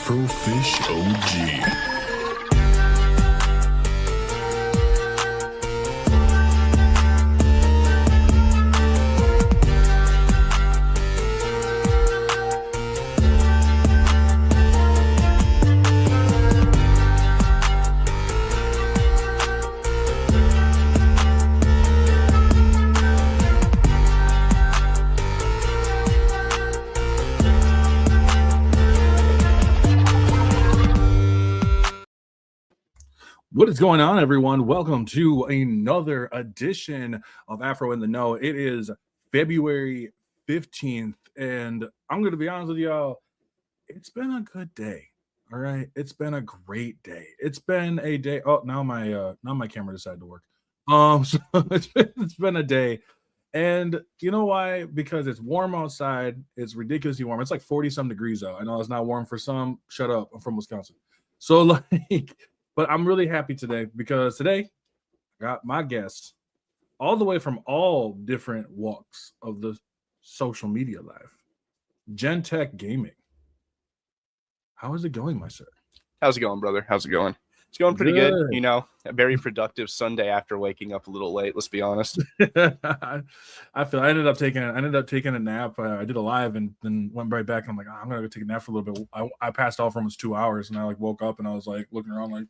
Afro Fish OG. What is going on, everyone? Welcome to another edition of Afro in the Know. It is February 15th, and I'm going to be honest with y'all. It's been a good day. All right. It's been a great day. It's been a day. Oh, now my camera decided to work. So it's been a day. And you know why? Because it's warm outside. It's ridiculously warm. It's like 40 some degrees out. I know it's not warm for some. Shut up. I'm from Wisconsin. So like but I'm really happy today because today I got my guests all the way from all different walks of the social media life. GenTech Gaming. How is it going, my sir? How's it going, brother? How's it going? It's going pretty good. You know, a very productive Sunday after waking up a little late. Let's be honest. I ended up taking a nap. I did a live and then went right back. And I'm like, I'm gonna go take a nap for a little bit. I passed out for almost 2 hours, and I like woke up and I was like looking around like,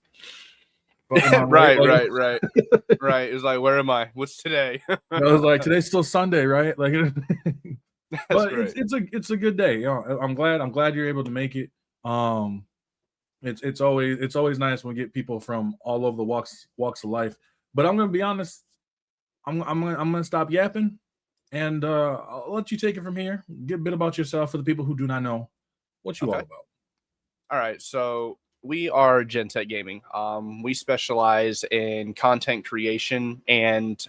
right. It was like, where am I? What's today? I was like, today's still Sunday, right? Like, but great. it's a good day. You know, I'm glad you're able to make it. It's always nice when we get people from all over the walks of life. But I'm gonna be honest. I'm gonna stop yapping, and I'll let you take it from here. Get a bit about yourself for the people who do not know what you all about. All right, so we are GenTech Gaming. We specialize in content creation and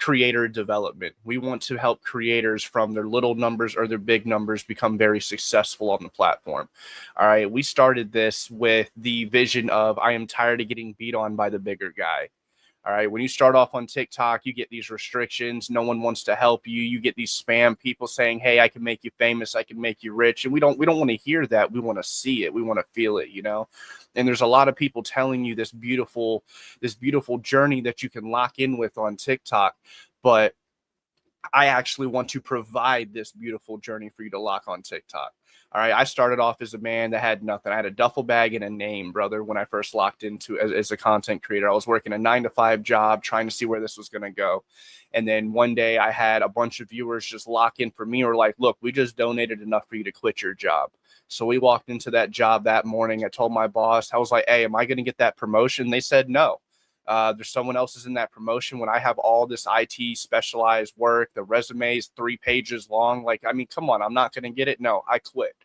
creator development. We want to help creators from their little numbers or their big numbers become very successful on the platform. All right, we started this with the vision of I am tired of getting beat on by the bigger guy. All right, when you start off on TikTok, you get these restrictions. No one wants to help you. You get these spam people saying, "Hey, I can make you famous. I can make you rich." And we don't want to hear that. We want to see it. We want to feel it, you know? And there's a lot of people telling you this beautiful journey that you can lock in with on TikTok, but I actually want to provide this beautiful journey for you to lock on TikTok. All right, I started off as a man that had nothing. I had a duffel bag and a name, brother, when I first locked into as a content creator. I was working a 9-to-5 job, trying to see where this was going to go. And then one day I had a bunch of viewers just lock in for me or like, look, we just donated enough for you to quit your job. So we walked into that job that morning. I told my boss, I was like, hey, am I going to get that promotion? They said no. There's someone else is in that promotion when I have all this IT specialized work, the resume is 3 pages long. Like, I mean, come on, I'm not going to get it. No, I quit.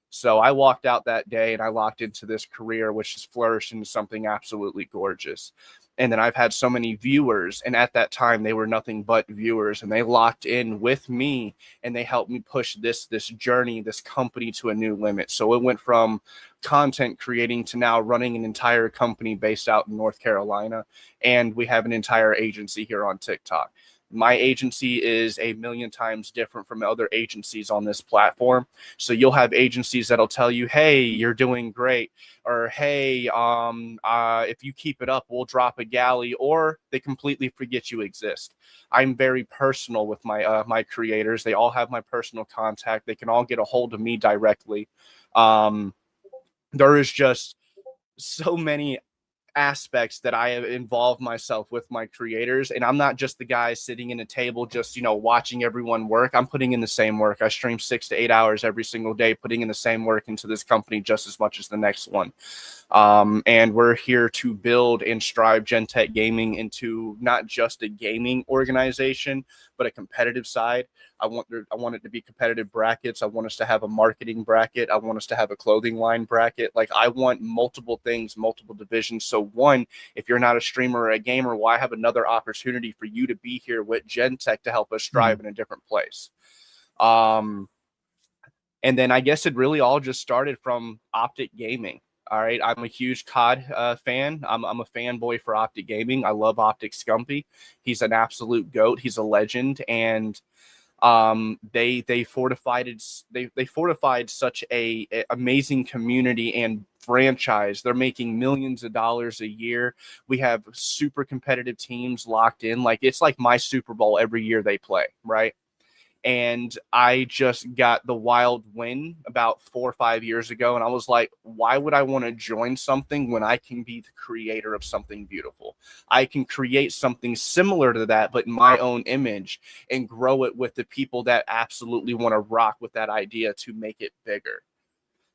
So I walked out that day and I locked into this career, which has flourished into something absolutely gorgeous. And then I've had so many viewers, and at that time they were nothing but viewers, and they locked in with me and they helped me push this journey, this company to a new limit. So it went from content creating to now running an entire company based out in North Carolina. And we have an entire agency here on TikTok. My agency is a million times different from other agencies on this platform. So you'll have agencies that'll tell you, hey, you're doing great. Or, hey, if you keep it up, we'll drop a galley. Or they completely forget you exist. I'm very personal with my creators. They all have my personal contact. They can all get a hold of me directly. There is just so many aspects that I have involved myself with my creators, and I'm not just the guy sitting in a table just, you know, watching everyone work. I'm putting in the same work. I stream 6 to 8 hours every single day, putting in the same work into this company just as much as the next one. And we're here to build and strive GenTech Gaming into not just a gaming organization, but a competitive side. I want it to be competitive brackets. I want us to have a marketing bracket. I want us to have a clothing line bracket. Like, I want multiple things, multiple divisions. So one, if you're not a streamer or a gamer, well, I have another opportunity for you to be here with GenTech to help us strive in a different place. And then I guess it really all just started from Optic Gaming. All right, I'm a huge COD fan. I'm a fanboy for Optic Gaming. I love Optic Scumpy. He's an absolute GOAT. He's a legend. And They fortified such a amazing community and franchise. They're making millions of dollars a year. We have super competitive teams locked in. Like, it's like my Super Bowl every year they play, right? And I just got the wild win about 4 or 5 years ago, and I was like, why would I want to join something when I can be the creator of something beautiful? I can create something similar to that, but in my own image, and grow it with the people that absolutely want to rock with that idea to make it bigger.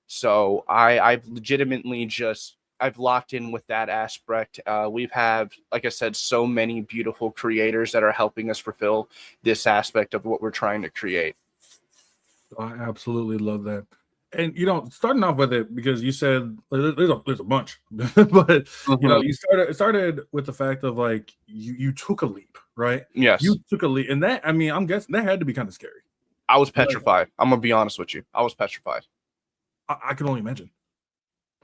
So I've legitimately just I've locked in with that aspect. We've have, like I said, so many beautiful creators that are helping us fulfill this aspect of what we're trying to create. I absolutely love that. And starting off with it, because you said there's a bunch, but you started with the fact of like you took a leap, right? Yes, You took a leap, and that, I mean, I'm guessing that had to be kind of scary. I was Like, petrified. I'm gonna be honest with you. I was petrified I can only imagine.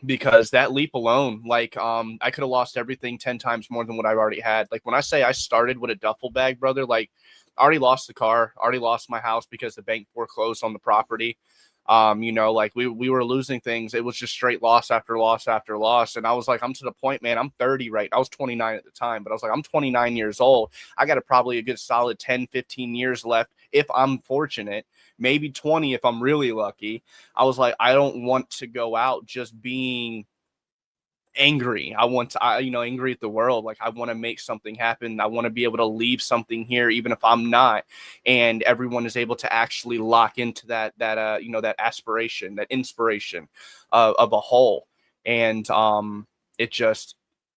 because that leap alone, like, I could have lost everything 10 times more than what I've already had. Like, when I say I started with a duffel bag, brother, like, I already lost the car, already lost my house because the bank foreclosed on the property. Like, we were losing things. It was just straight loss after loss after loss. And I was like, I'm to the point, man, I'm 30, right? I was 29 at the time, but I was like, I'm 29 years old. I got probably a good solid 10, 15 years left if I'm fortunate, maybe 20 if I'm really lucky. I was like, I don't want to go out just being angry. Angry at the world. Like, I want to make something happen. I want to be able to leave something here, even if I'm not. And everyone is able to actually lock into that aspiration, that inspiration of a whole. And it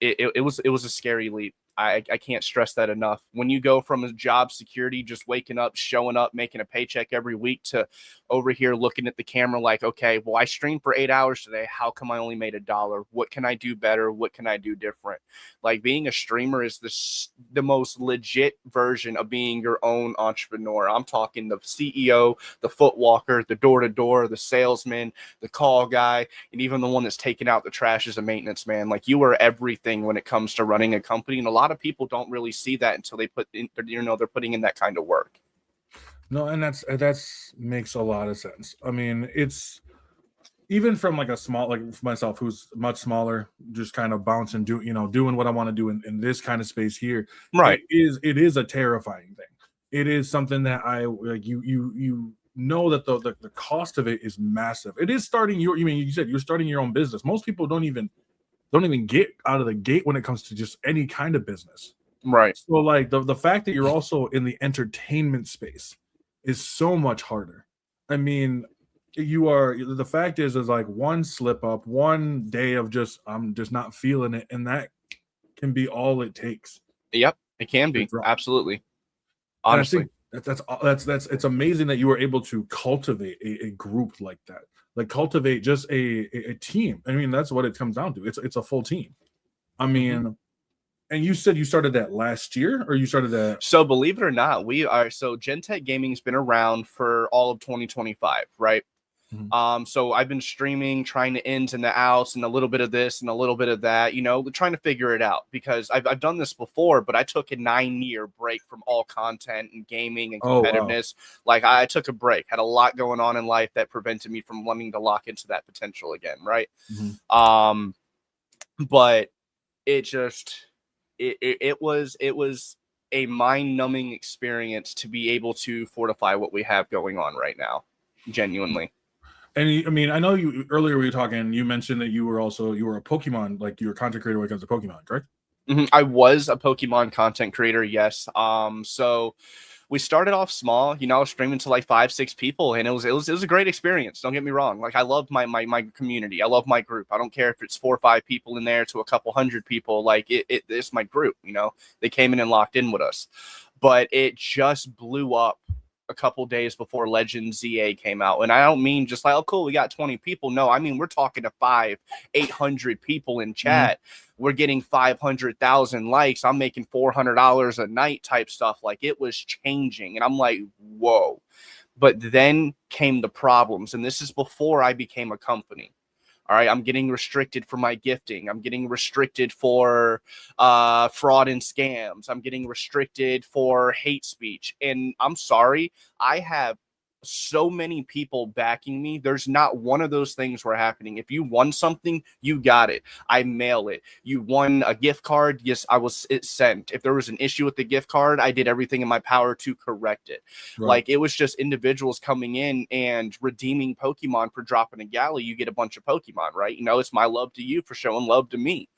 was a scary leap. I can't stress that enough. When you go from a job security, just waking up, showing up, making a paycheck every week, to over here looking at the camera like, okay, well, I streamed for 8 hours today. How come I only made $1? What can I do better? What can I do different? Like, being a streamer is the most legit version of being your own entrepreneur. I'm talking the CEO, the foot walker, the door-to-door, the salesman, the call guy, and even the one that's taking out the trash as a maintenance man. Like, you are everything when it comes to running a company, and a lot of people don't really see that until they're putting in that kind of work. No, and that's makes a lot of sense. I mean, it's even from like a small, like for myself, who's much smaller, just kind of bouncing, doing what I want to do in this kind of space here. Right. It is a terrifying thing. It is something that I like. You know that the cost of it is massive. It is starting your. You mean you said you're starting your own business. Most people don't even get out of the gate when it comes to just any kind of business. Right. So like the fact that you're also in the entertainment space is so much harder. I mean, the fact is like one slip up, one day of just I'm just not feeling it, and that can be all it takes Yep. It can to be. drop. Absolutely. And I Honestly. think that's it's amazing that you were able to cultivate a group like that, like cultivate just a team. I mean, that's what it comes down to. It's a full team. I mean, and you said you started that last year, or you started that? So, believe it or not, GenTech Gaming's been around for all of 2025, right? Mhm. So I've been streaming, trying to ins and the outs, and a little bit of this and a little bit of that, trying to figure it out, because I've done this before, but I took a 9-year break from all content and gaming and Oh wow. competitiveness. Like, I took a break, had a lot going on in life that prevented me from wanting to lock into that potential again, right? Mhm. But it just it was a mind-numbing experience to be able to fortify what we have going on right now, genuinely. And I mean, I know you earlier we were talking. You mentioned that you were a Pokemon, like you were a content creator when it comes to Pokemon, correct? I was a Pokemon content creator, yes. So we started off small, streaming to like 5-6 people, and it was a great experience. Don't get me wrong. Like, I love my community. I love my group. I don't care if it's 4 or 5 people in there to a couple hundred people. Like, it's my group. They came in and locked in with us, but it just blew up a couple days before Legend ZA came out. And I don't mean just like, oh, cool, we got 20 people. No, I mean, we're talking to 800 people in chat. We're getting 500,000 likes. I'm making $400 a night type stuff. Like, it was changing. And I'm like, whoa. But then came the problems. And this is before I became a company. All right, I'm getting restricted for my gifting. I'm getting restricted for fraud and scams. I'm getting restricted for hate speech. And I'm sorry, I have so many people backing me. There's not one of those things were happening. If you won something, you got it. I mail it. You won a gift card. Yes, it sent. If there was an issue with the gift card, I did everything in my power to correct it. Right. Like, it was just individuals coming in and redeeming Pokemon for dropping a galley. You get a bunch of Pokemon, right? You know, it's my love to you for showing love to me.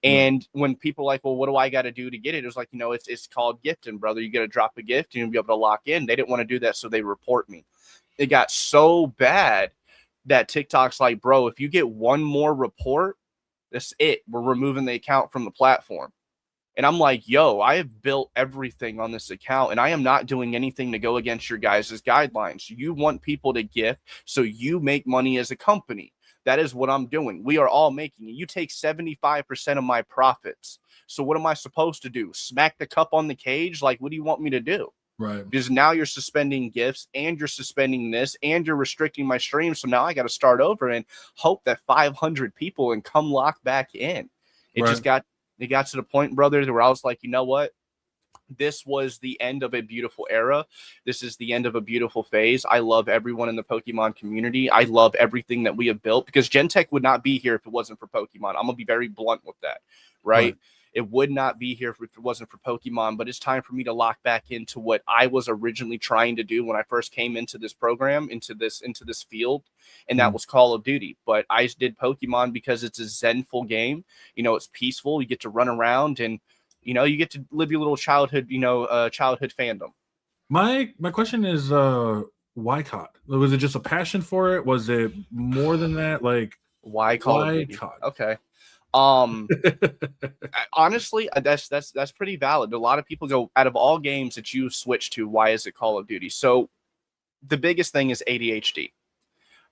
And when people are like, well, what do I got to do to get it? It was like, you know, it's called gifting, brother. You got to drop a gift and you'll be able to lock in. They didn't want to do that, so they report me. It got so bad that TikTok's like, bro, if you get one more report, that's it. We're removing the account from the platform. And I'm like, yo, I have built everything on this account and I am not doing anything to go against your guys' guidelines. You want people to gift so you make money as a company. That is what I'm doing. We are all making it. You take 75% of my profits. So what am I supposed to do? Smack the cup on the cage? Like, what do you want me to do? Right. Because now you're suspending gifts and you're suspending this and you're restricting my stream. So now I got to start over and hope that 500 people and come lock back in. It got to the point, brother, where I was like, you know what? This was the end of a beautiful era. This is the end of a beautiful phase. I love everyone in the Pokemon community. I love everything that we have built, because GenTech would not be here if it wasn't for Pokemon. I'm going to be very blunt with that, right? It would not be here if it wasn't for Pokemon, but it's time for me to lock back into what I was originally trying to do when I first came into this program, into this field, and that was Call of Duty. But I did Pokemon because it's a zenful game. You know, it's peaceful. You get to run around and, you know, you get to live your little childhood, childhood fandom. My question is, why COD? Was it just a passion for it? Was it more than that? Like, why Call of Duty? COD? Okay. Honestly, that's pretty valid. A lot of people go, out of all games that you switch to, why is it Call of Duty? So the biggest thing is ADHD.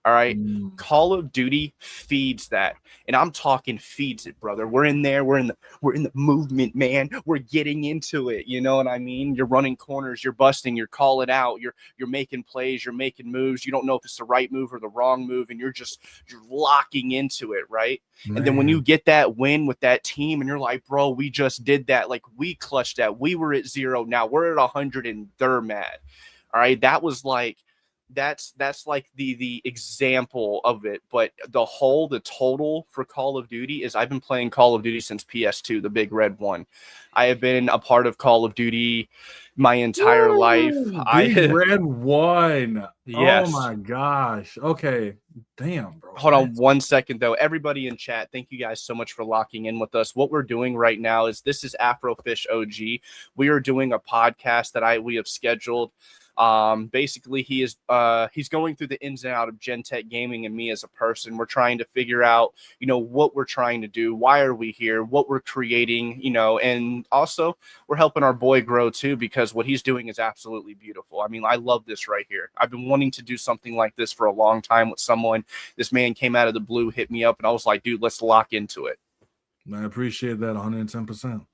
All right. Call of Duty feeds that. And I'm talking feeds it, brother. We're in there. We're in the movement, man. We're getting into it. You know what I mean? You're running corners, you're busting, you're calling out, you're making plays, you're making moves. You don't know if it's the right move or the wrong move, and you're locking into it, right? Man. And then when you get that win with that team and you're like, bro, we just did that. Like, we clutched that. We were at 0. Now we're at 100 and they're mad. All right. That was like, that's like the example of it. But the total for Call of Duty is, I've been playing Call of Duty since PS2, the big red one. I have been a part of Call of Duty my entire life. Big red one. Yes. Oh my gosh. Okay. Damn, bro. Hold on 1 second though. Everybody in chat, thank you guys so much for locking in with us. What we're doing right now is, this is Afro Fish OG. We are doing a podcast that we have scheduled. Basically he's going through the ins and out of GenTech gaming and me as a person. We're trying to figure out, you know, what we're trying to do, why are we here, what we're creating, you know, and also we're helping our boy grow too, because what he's doing is absolutely beautiful. I mean, I love this right here. I've been wanting to do something like this for a long time with someone. This man came out of the blue, hit me up, and I was like, dude, let's lock into it. I appreciate that 110%.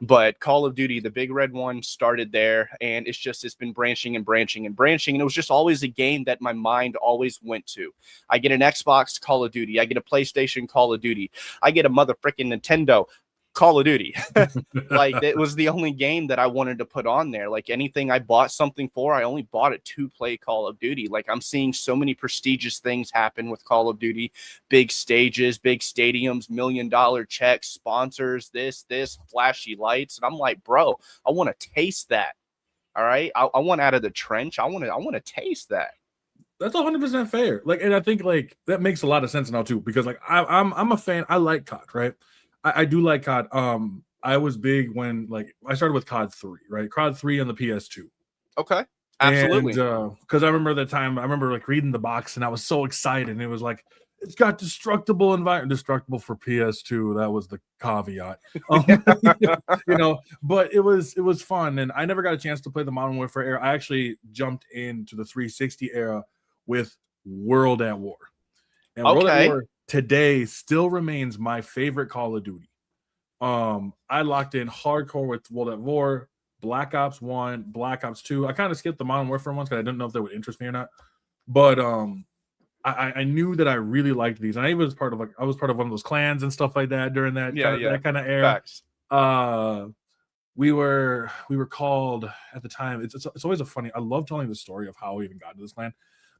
But Call of Duty, the big red one, started there, and it's been branching and branching and branching, and it was just always a game that my mind always went to. I get an Xbox, Call of Duty. I get a PlayStation, Call of Duty. I get a motherfucking Nintendo, Call of Duty. Like, it was the only game that I wanted to put on there. Like, anything I bought something for, I only bought it to play Call of Duty. Like, I'm seeing so many prestigious things happen with Call of Duty. Big stages, big stadiums, $1 million checks, sponsors, this, flashy lights. And I'm like, bro, I want to taste that. All right. I want out of the trench. I want to taste that. That's 100% fair. Like, and I think like that makes a lot of sense now too, because like I'm a fan. I like COD, right? I do like COD. I was big when, like, I started with COD 3, right? COD 3 on the PS2. Okay. Absolutely. And because I remember the time, I remember like reading the box and I was so excited. And it was like, it's got destructible environment, destructible for PS2. That was the caveat. You know, but it was fun. And I never got a chance to play the Modern Warfare era. I actually jumped into the 360 era with World at War. And World at War today still remains my favorite Call of Duty. I locked in hardcore with World at War, Black Ops 1, Black Ops 2. I kind of skipped the Modern Warfare ones because I didn't know if they would interest me or not. But I knew that I really liked these, and I was part of one of those clans and stuff like that during that that kind of era. Facts. We were called at the time. It's always a funny. I love telling the story of how we even got into this clan,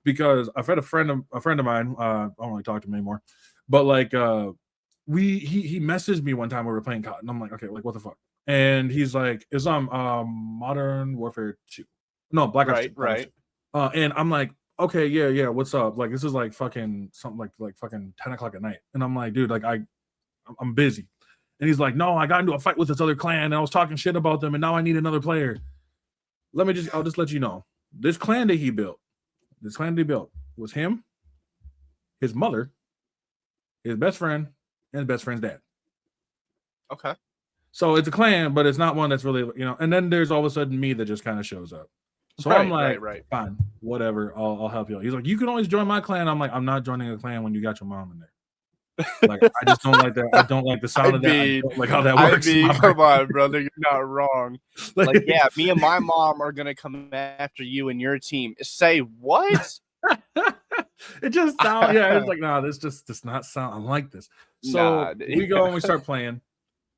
because I've had a friend of mine. I don't really talk to him anymore, but like he messaged me one time we were playing COD, and I'm like, okay, like what the fuck? And he's like, it's on Modern Warfare 2. No, Black Ops 2. Right. And I'm like, okay, yeah, what's up? Like, this is like fucking something like fucking 10 o'clock at night. And I'm like, dude, like I'm busy. And he's like, no, I got into a fight with this other clan and I was talking shit about them, and now I need another player. I'll just let you know. This clan that he built was him, his mother, his best friend, and his best friend's dad. Okay. So it's a clan, but it's not one that's really, and then there's all of a sudden me that just kind of shows up. So I'm like, fine, whatever, I'll help you out. He's like, you can always join my clan. I'm like, I'm not joining a clan when you got your mom in there. Like, I just don't like that. I don't like the sound of that. I don't like how that works. Come on, brother, you're not wrong. Like, yeah, me and my mom are gonna come after you and your team. Say what? It just sounds, yeah, it's like, nah, this just does not sound, I like this. So we go and we start playing,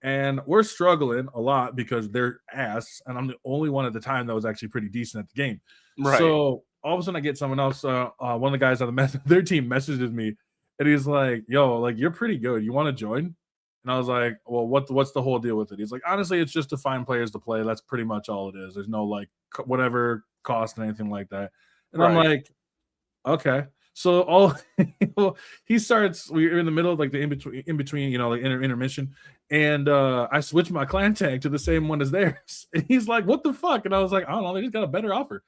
and we're struggling a lot because they're ass, and I'm the only one at the time that was actually pretty decent at the game. Right. So all of a sudden I get someone else, one of the guys on their team messages me, and he's like, yo, like, you're pretty good, you want to join? And I was like, well, what's the whole deal with it? He's like, honestly, it's just to find players to play. That's pretty much all it is. There's no like whatever cost and anything like that. And I'm like, okay. So he starts, we're in the middle of like the in between, like intermission. And I switched my clan tag to the same one as theirs. And he's like, what the fuck? And I was like, I don't know, they just got a better offer.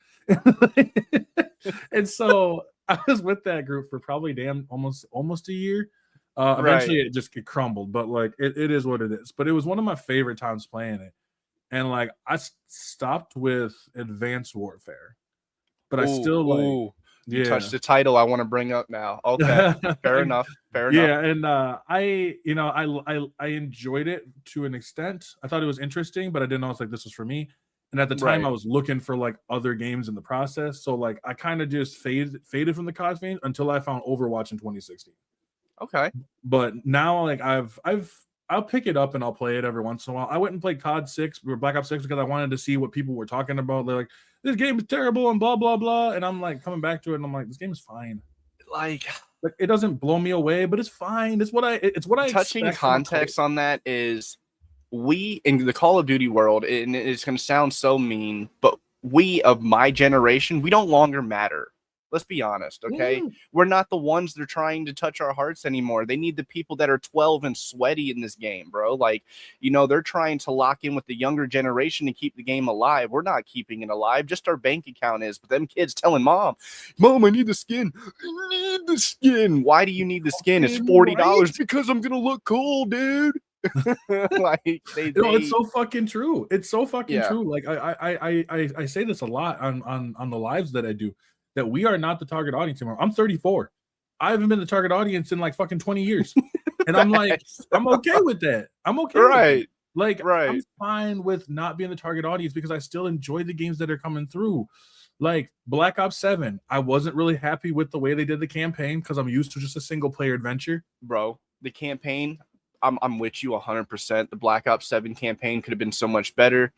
And so I was with that group for probably almost a year. Eventually it just crumbled, but like it is what it is. But it was one of my favorite times playing it. And like I stopped with Advanced Warfare, but I still like. You touched the title I want to bring up now. Okay, fair enough. Yeah, and I enjoyed it to an extent. I thought it was interesting, but I didn't know it's like this was for me. And at the time, I was looking for like other games in the process, so like I kind of just faded from the COD fame until I found Overwatch in 2016. Okay, but now like I'll pick it up and I'll play it every once in a while. I went and played COD 6 or Black Ops 6 because I wanted to see what people were talking about. They're like, this game is terrible and blah, blah, blah. And I'm like coming back to it and I'm like, this game is fine. Like it doesn't blow me away, but it's fine. It's what I touching context on that is we in the Call of Duty world, and it's going to sound so mean, but we of my generation, we don't longer matter. Let's be honest, okay? We're not the ones that are trying to touch our hearts anymore. They need the people that are 12 and sweaty in this game, bro. Like, they're trying to lock in with the younger generation to keep the game alive. We're not keeping it alive. Just our bank account is. But them kids telling mom, I need the skin. I need the skin. Why do you need the skin? It's $40 because I'm going to look cool, dude. Like it's so fucking true. It's so fucking true. Like I say this a lot on the lives that I do, that we are not the target audience anymore. I'm 34. I haven't been the target audience in like fucking 20 years. And I'm like, I'm okay with that. I'm okay. With it. Like, I'm fine with not being the target audience because I still enjoy the games that are coming through. Like Black Ops 7, I wasn't really happy with the way they did the campaign because I'm used to just a single player adventure. Bro, the campaign, I'm with you 100%. The Black Ops 7 campaign could have been so much better.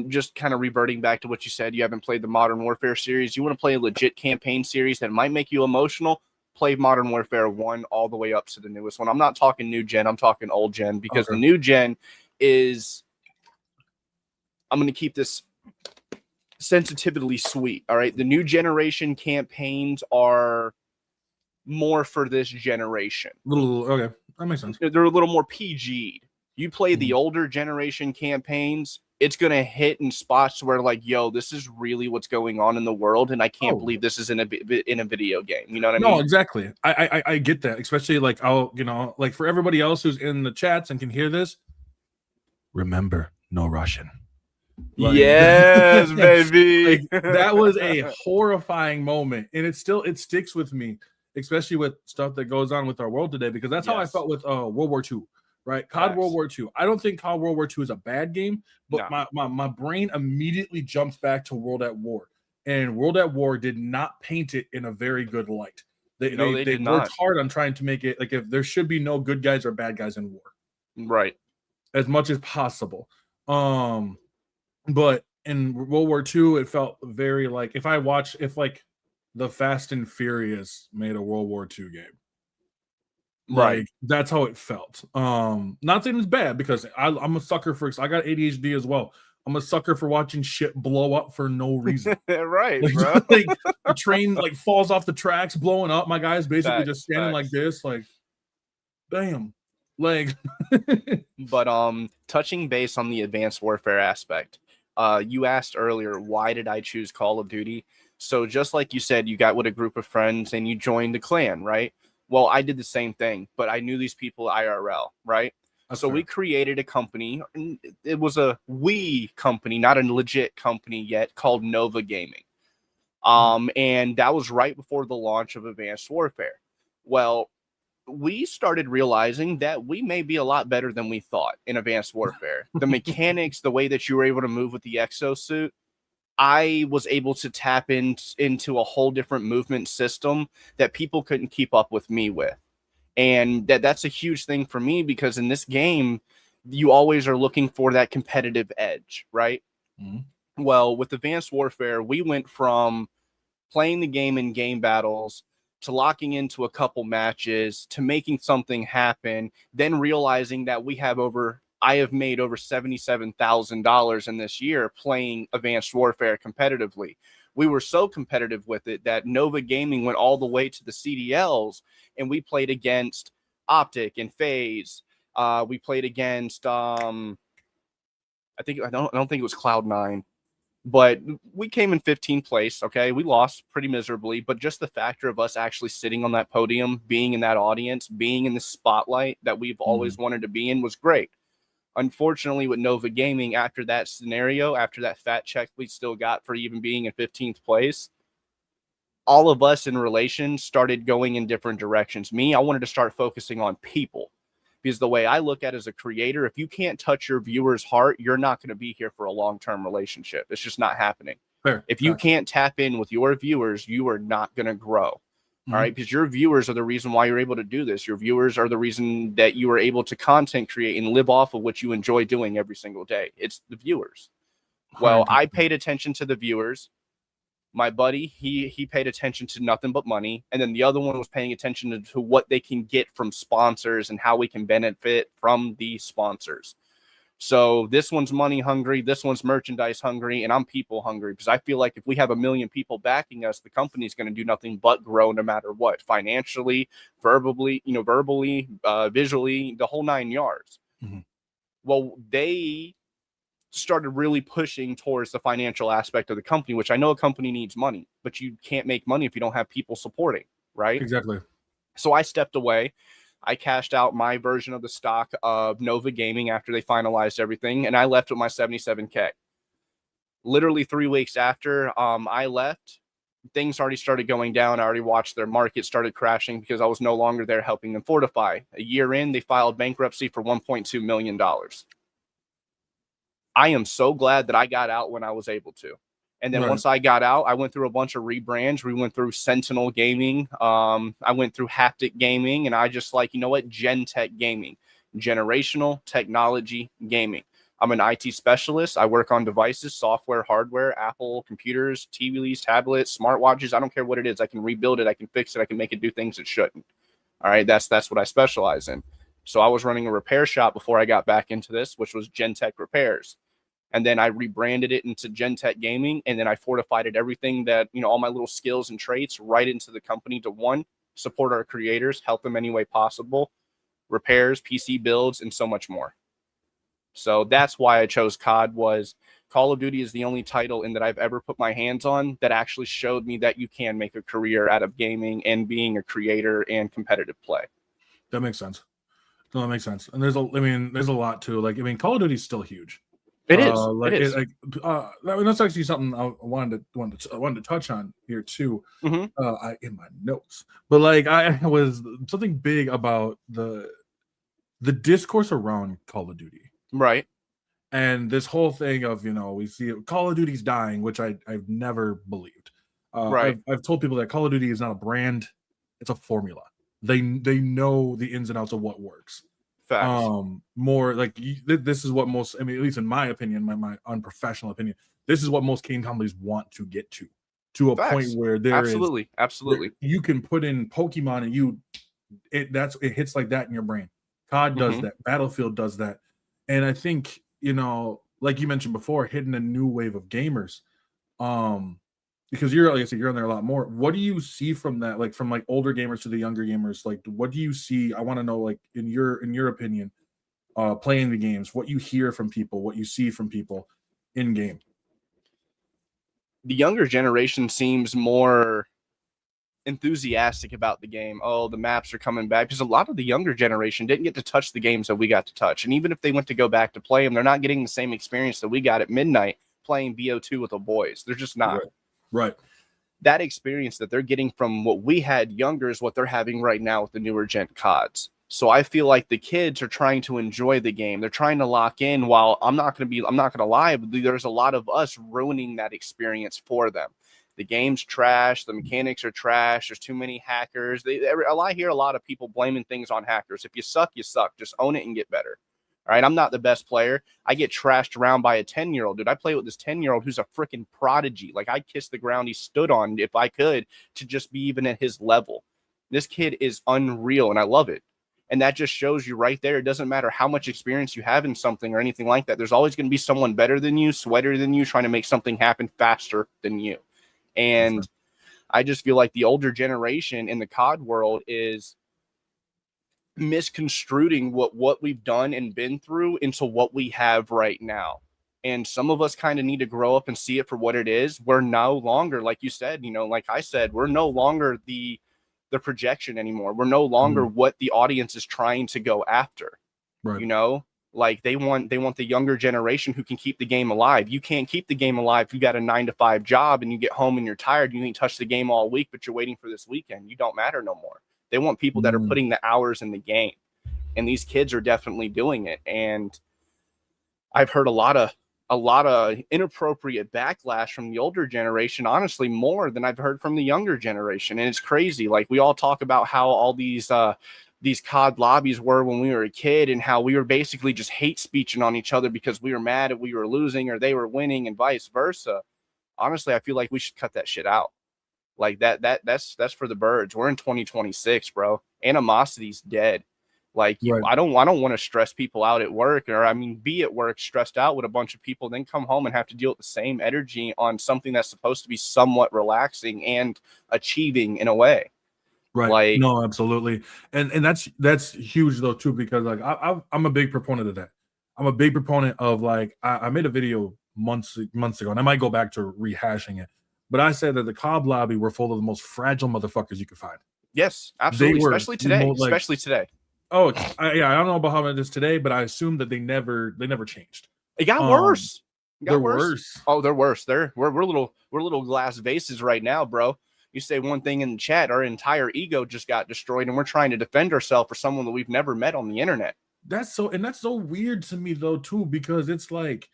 Just kind of reverting back to what you said, you haven't played the Modern Warfare series. You want to play a legit campaign series that might make you emotional, play Modern Warfare 1 all the way up to the newest one. I'm not talking new gen, I'm talking old gen, because the new gen is, I'm going to keep this sensitively sweet, all right? The new generation campaigns are more for this generation. Okay, that makes sense. They're a little more PG. You play the older generation campaigns, it's gonna hit in spots where like, yo, this is really what's going on in the world, and I can't believe this is in a video game. You know what I mean? No, exactly. I get that, especially like like for everybody else who's in the chats and can hear this. Remember, no Russian. Like, yes, baby. Like, that was a horrifying moment, and it sticks with me, especially with stuff that goes on with our world today, because that's how I felt with World War II, right? COD World War II. I don't think COD World War II is a bad game, but my brain immediately jumps back to World at War, and World at War did not paint it in a very good light. No, they They did worked not. hard on trying to make it like if there should be no good guys or bad guys in war Right. as much as possible. But in World War II, it felt very like if like the Fast and Furious made a World War II game. Right. Like that's how it felt. Not saying it's bad because I'm a sucker for I got ADHD as well. I'm a sucker for watching shit blow up for no reason. Right, Like, bro. like the train like falls off the tracks, blowing up. My guy's basically just standing like Facts. this, like, damn. Like, But touching base on the advanced warfare aspect, you asked earlier, why did I choose Call of Duty? So just like you said, you got with a group of friends and you joined a clan, right? Well, I did the same thing, but I knew these people IRL, right? that's So we fair. created a company. And it was a we company, not a legit company yet, called Nova Gaming. And that was right before the launch of Advanced Warfare. Well, we started realizing that we may be a lot better than we thought in Advanced Warfare. The mechanics, the way that you were able to move with the exosuit, I was able to tap into a whole different movement system that people couldn't keep up with me with. And that's a huge thing for me because in this game, you always are looking for that competitive edge, right? Mm-hmm. Well, with Advanced Warfare, we went from playing the game in game battles to locking into a couple matches to making something happen, then realizing that I have made over $77,000 in this year playing Advanced Warfare competitively. We were so competitive with it that Nova Gaming went all the way to the CDLs, and we played against Optic and FaZe. We played against I don't think it was Cloud9, but we came in 15th place. Okay, we lost pretty miserably, but just the factor of us actually sitting on that podium, being in that audience, being in the spotlight that we've always wanted to be in was great. Unfortunately, with Nova Gaming, after that scenario, after that fat check we still got for even being in 15th place, all of us in relation started going in different directions. Me, I wanted to start focusing on people. Because the way I look at it as a creator, if you can't touch your viewer's heart, you're not going to be here for a long-term relationship. It's just not happening. Fair. If you can't tap in with your viewers, you are not going to grow. All right. Because your viewers are the reason why you're able to do this. Your viewers are the reason that you are able to content create and live off of what you enjoy doing every single day. It's the viewers. Well, 100%. I paid attention to the viewers. My buddy, he paid attention to nothing but money. And then the other one was paying attention to what they can get from sponsors and how we can benefit from the sponsors. So this one's money hungry, this one's merchandise hungry, and I'm people hungry because I feel like if we have 1 million people backing us, the company's going to do nothing but grow no matter what, financially, verbally, visually, the whole 9 yards. Mm-hmm. Well, they started really pushing towards the financial aspect of the company, which I know a company needs money, but you can't make money if you don't have people supporting, right? Exactly. So I stepped away. I cashed out my version of the stock of Nova Gaming after they finalized everything, and I left with my 77K. Literally 3 weeks after I left, things already started going down. I already watched their market started crashing because I was no longer there helping them fortify. A year in, they filed bankruptcy for $1.2 million. I am so glad that I got out when I was able to. And then once I got out, I went through a bunch of rebrands. We went through Sentinel Gaming. I went through Haptic Gaming, and I just like, you know what? GenTech Gaming, generational technology gaming. I'm an IT specialist. I work on devices, software, hardware, Apple computers, TVs, tablets, smartwatches. I don't care what it is. I can rebuild it. I can fix it. I can make it do things it shouldn't. All right. That's what I specialize in. So I was running a repair shop before I got back into this, which was GenTech Repairs. And then I rebranded it into GenTech Gaming, and then I fortified it, everything that, all my little skills and traits right into the company to, one, support our creators, help them any way possible, repairs, PC builds, and so much more. So that's why I chose COD. Was Call of Duty is the only title in that I've ever put my hands on that actually showed me that you can make a career out of gaming and being a creator and competitive play. That makes sense. No, that makes sense. And there's a lot too. Like, Call of Duty is still huge. It is. That's actually something I wanted to touch on here too. Mm-hmm. In my notes, but like I was something big about the discourse around Call of Duty, right? And this whole thing of we see Call of Duty's dying, which I've never believed. Right. I've told people that Call of Duty is not a brand. It's a formula. They know the ins and outs of what works. Facts. More like this is what most, I mean, at least in my opinion, my unprofessional opinion, this is what most game companies want to get to a point Facts. where there is Absolutely. you can put in Pokemon and it hits like that in your brain. COD does that. Battlefield does that. And I think, like you mentioned before, hitting a new wave of gamers. Because you're, like I said, you're on there a lot more. What do you see from that? Like from like older gamers to the younger gamers, like what do you see? I want to know, like in your opinion, playing the games, what you hear from people, what you see from people in game. The younger generation seems more enthusiastic about the game. Oh, the maps are coming back, because a lot of the younger generation didn't get to touch the games that we got to touch. And even if they went to go back to play them, they're not getting the same experience that we got at midnight playing BO2 with the boys. They're just not. Right. That experience that they're getting from what we had younger is what they're having right now with the newer gen CODs. So I feel like the kids are trying to enjoy the game. They're trying to lock in, while I'm not going to lie, but there's a lot of us ruining that experience for them. The game's trash. The mechanics are trash. There's too many hackers. I hear a lot of people blaming things on hackers. If you suck, you suck. Just own it and get better. All right, I'm not the best player. I get trashed around by a 10-year-old. Dude, I play with this 10-year-old who's a freaking prodigy. Like, I'd kiss the ground he stood on if I could, to just be even at his level. This kid is unreal, and I love it. And that just shows you right there. It doesn't matter how much experience you have in something or anything like that. There's always going to be someone better than you, sweater than you, trying to make something happen faster than you. And I just feel like the older generation in the COD world is misconstruing what we've done and been through into what we have right now. And some of us kind of need to grow up and see it for what it is. We're no longer, like you said, like I said, we're no longer the projection anymore. We're no longer what the audience is trying to go after. Right. Like they want the younger generation who can keep the game alive. You can't keep the game alive if you got a 9-to-5 job and you get home and you're tired. You ain't touched the game all week, but you're waiting for this weekend. You don't matter no more. They want people that are putting the hours in the game, and these kids are definitely doing it. And I've heard a lot of inappropriate backlash from the older generation, honestly, more than I've heard from the younger generation. And it's crazy. Like, we all talk about how all these COD lobbies were when we were a kid, and how we were basically just hate speeching on each other because we were mad if we were losing or they were winning, and vice versa. Honestly, I feel like we should cut that shit out. Like that's for the birds. We're in 2026, bro. Animosity's dead. Like, Right. I don't want to stress people out at work, or be at work stressed out with a bunch of people, then come home and have to deal with the same energy on something that's supposed to be somewhat relaxing and achieving in a way. Right. Like, no, absolutely. And that's huge though too, because like I'm a big proponent of that. I'm a big proponent of, like, I made a video months ago, and I might go back to rehashing it. But I said that the COD lobby were full of the most fragile motherfuckers you could find. yes, absolutely. They were Especially today. like, Especially today. Oh, I don't know about how it is today, but I assume that they never changed. It got worse. They're worse. Oh, they're worse. We're little glass vases right now, bro. You say one thing in the chat, our entire ego just got destroyed, and we're trying to defend ourselves for someone that we've never met on the internet. That's so weird to me though too, because it's like,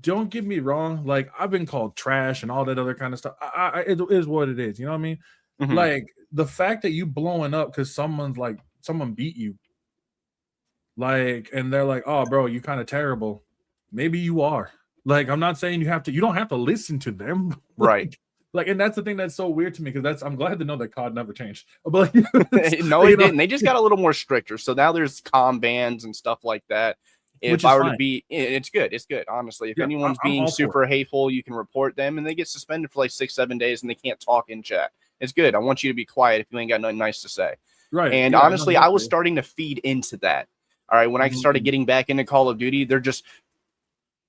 don't get me wrong, like, I've been called trash and all that other kind of stuff. It is what it is, you know what I mean? Mm-hmm. Like, the fact that you blowing up because someone beat you, like, and they're like, oh bro, you kind of terrible. Maybe you are. Like, I'm not saying you don't have to listen to them. Right. Like, and that's the thing that's so weird to me, because I'm glad to know that COD never changed. But no, it didn't. They just got a little more stricter. So now there's comm bans and stuff like that. If I were to be, it's good. It's good, honestly. If anyone's being super hateful, you can report them, and they get suspended for like 6-7 days, and they can't talk in chat. It's good. I want you to be quiet if you ain't got nothing nice to say. Right. And honestly, I was starting to feed into that. All right. When I started getting back into Call of Duty, they're just,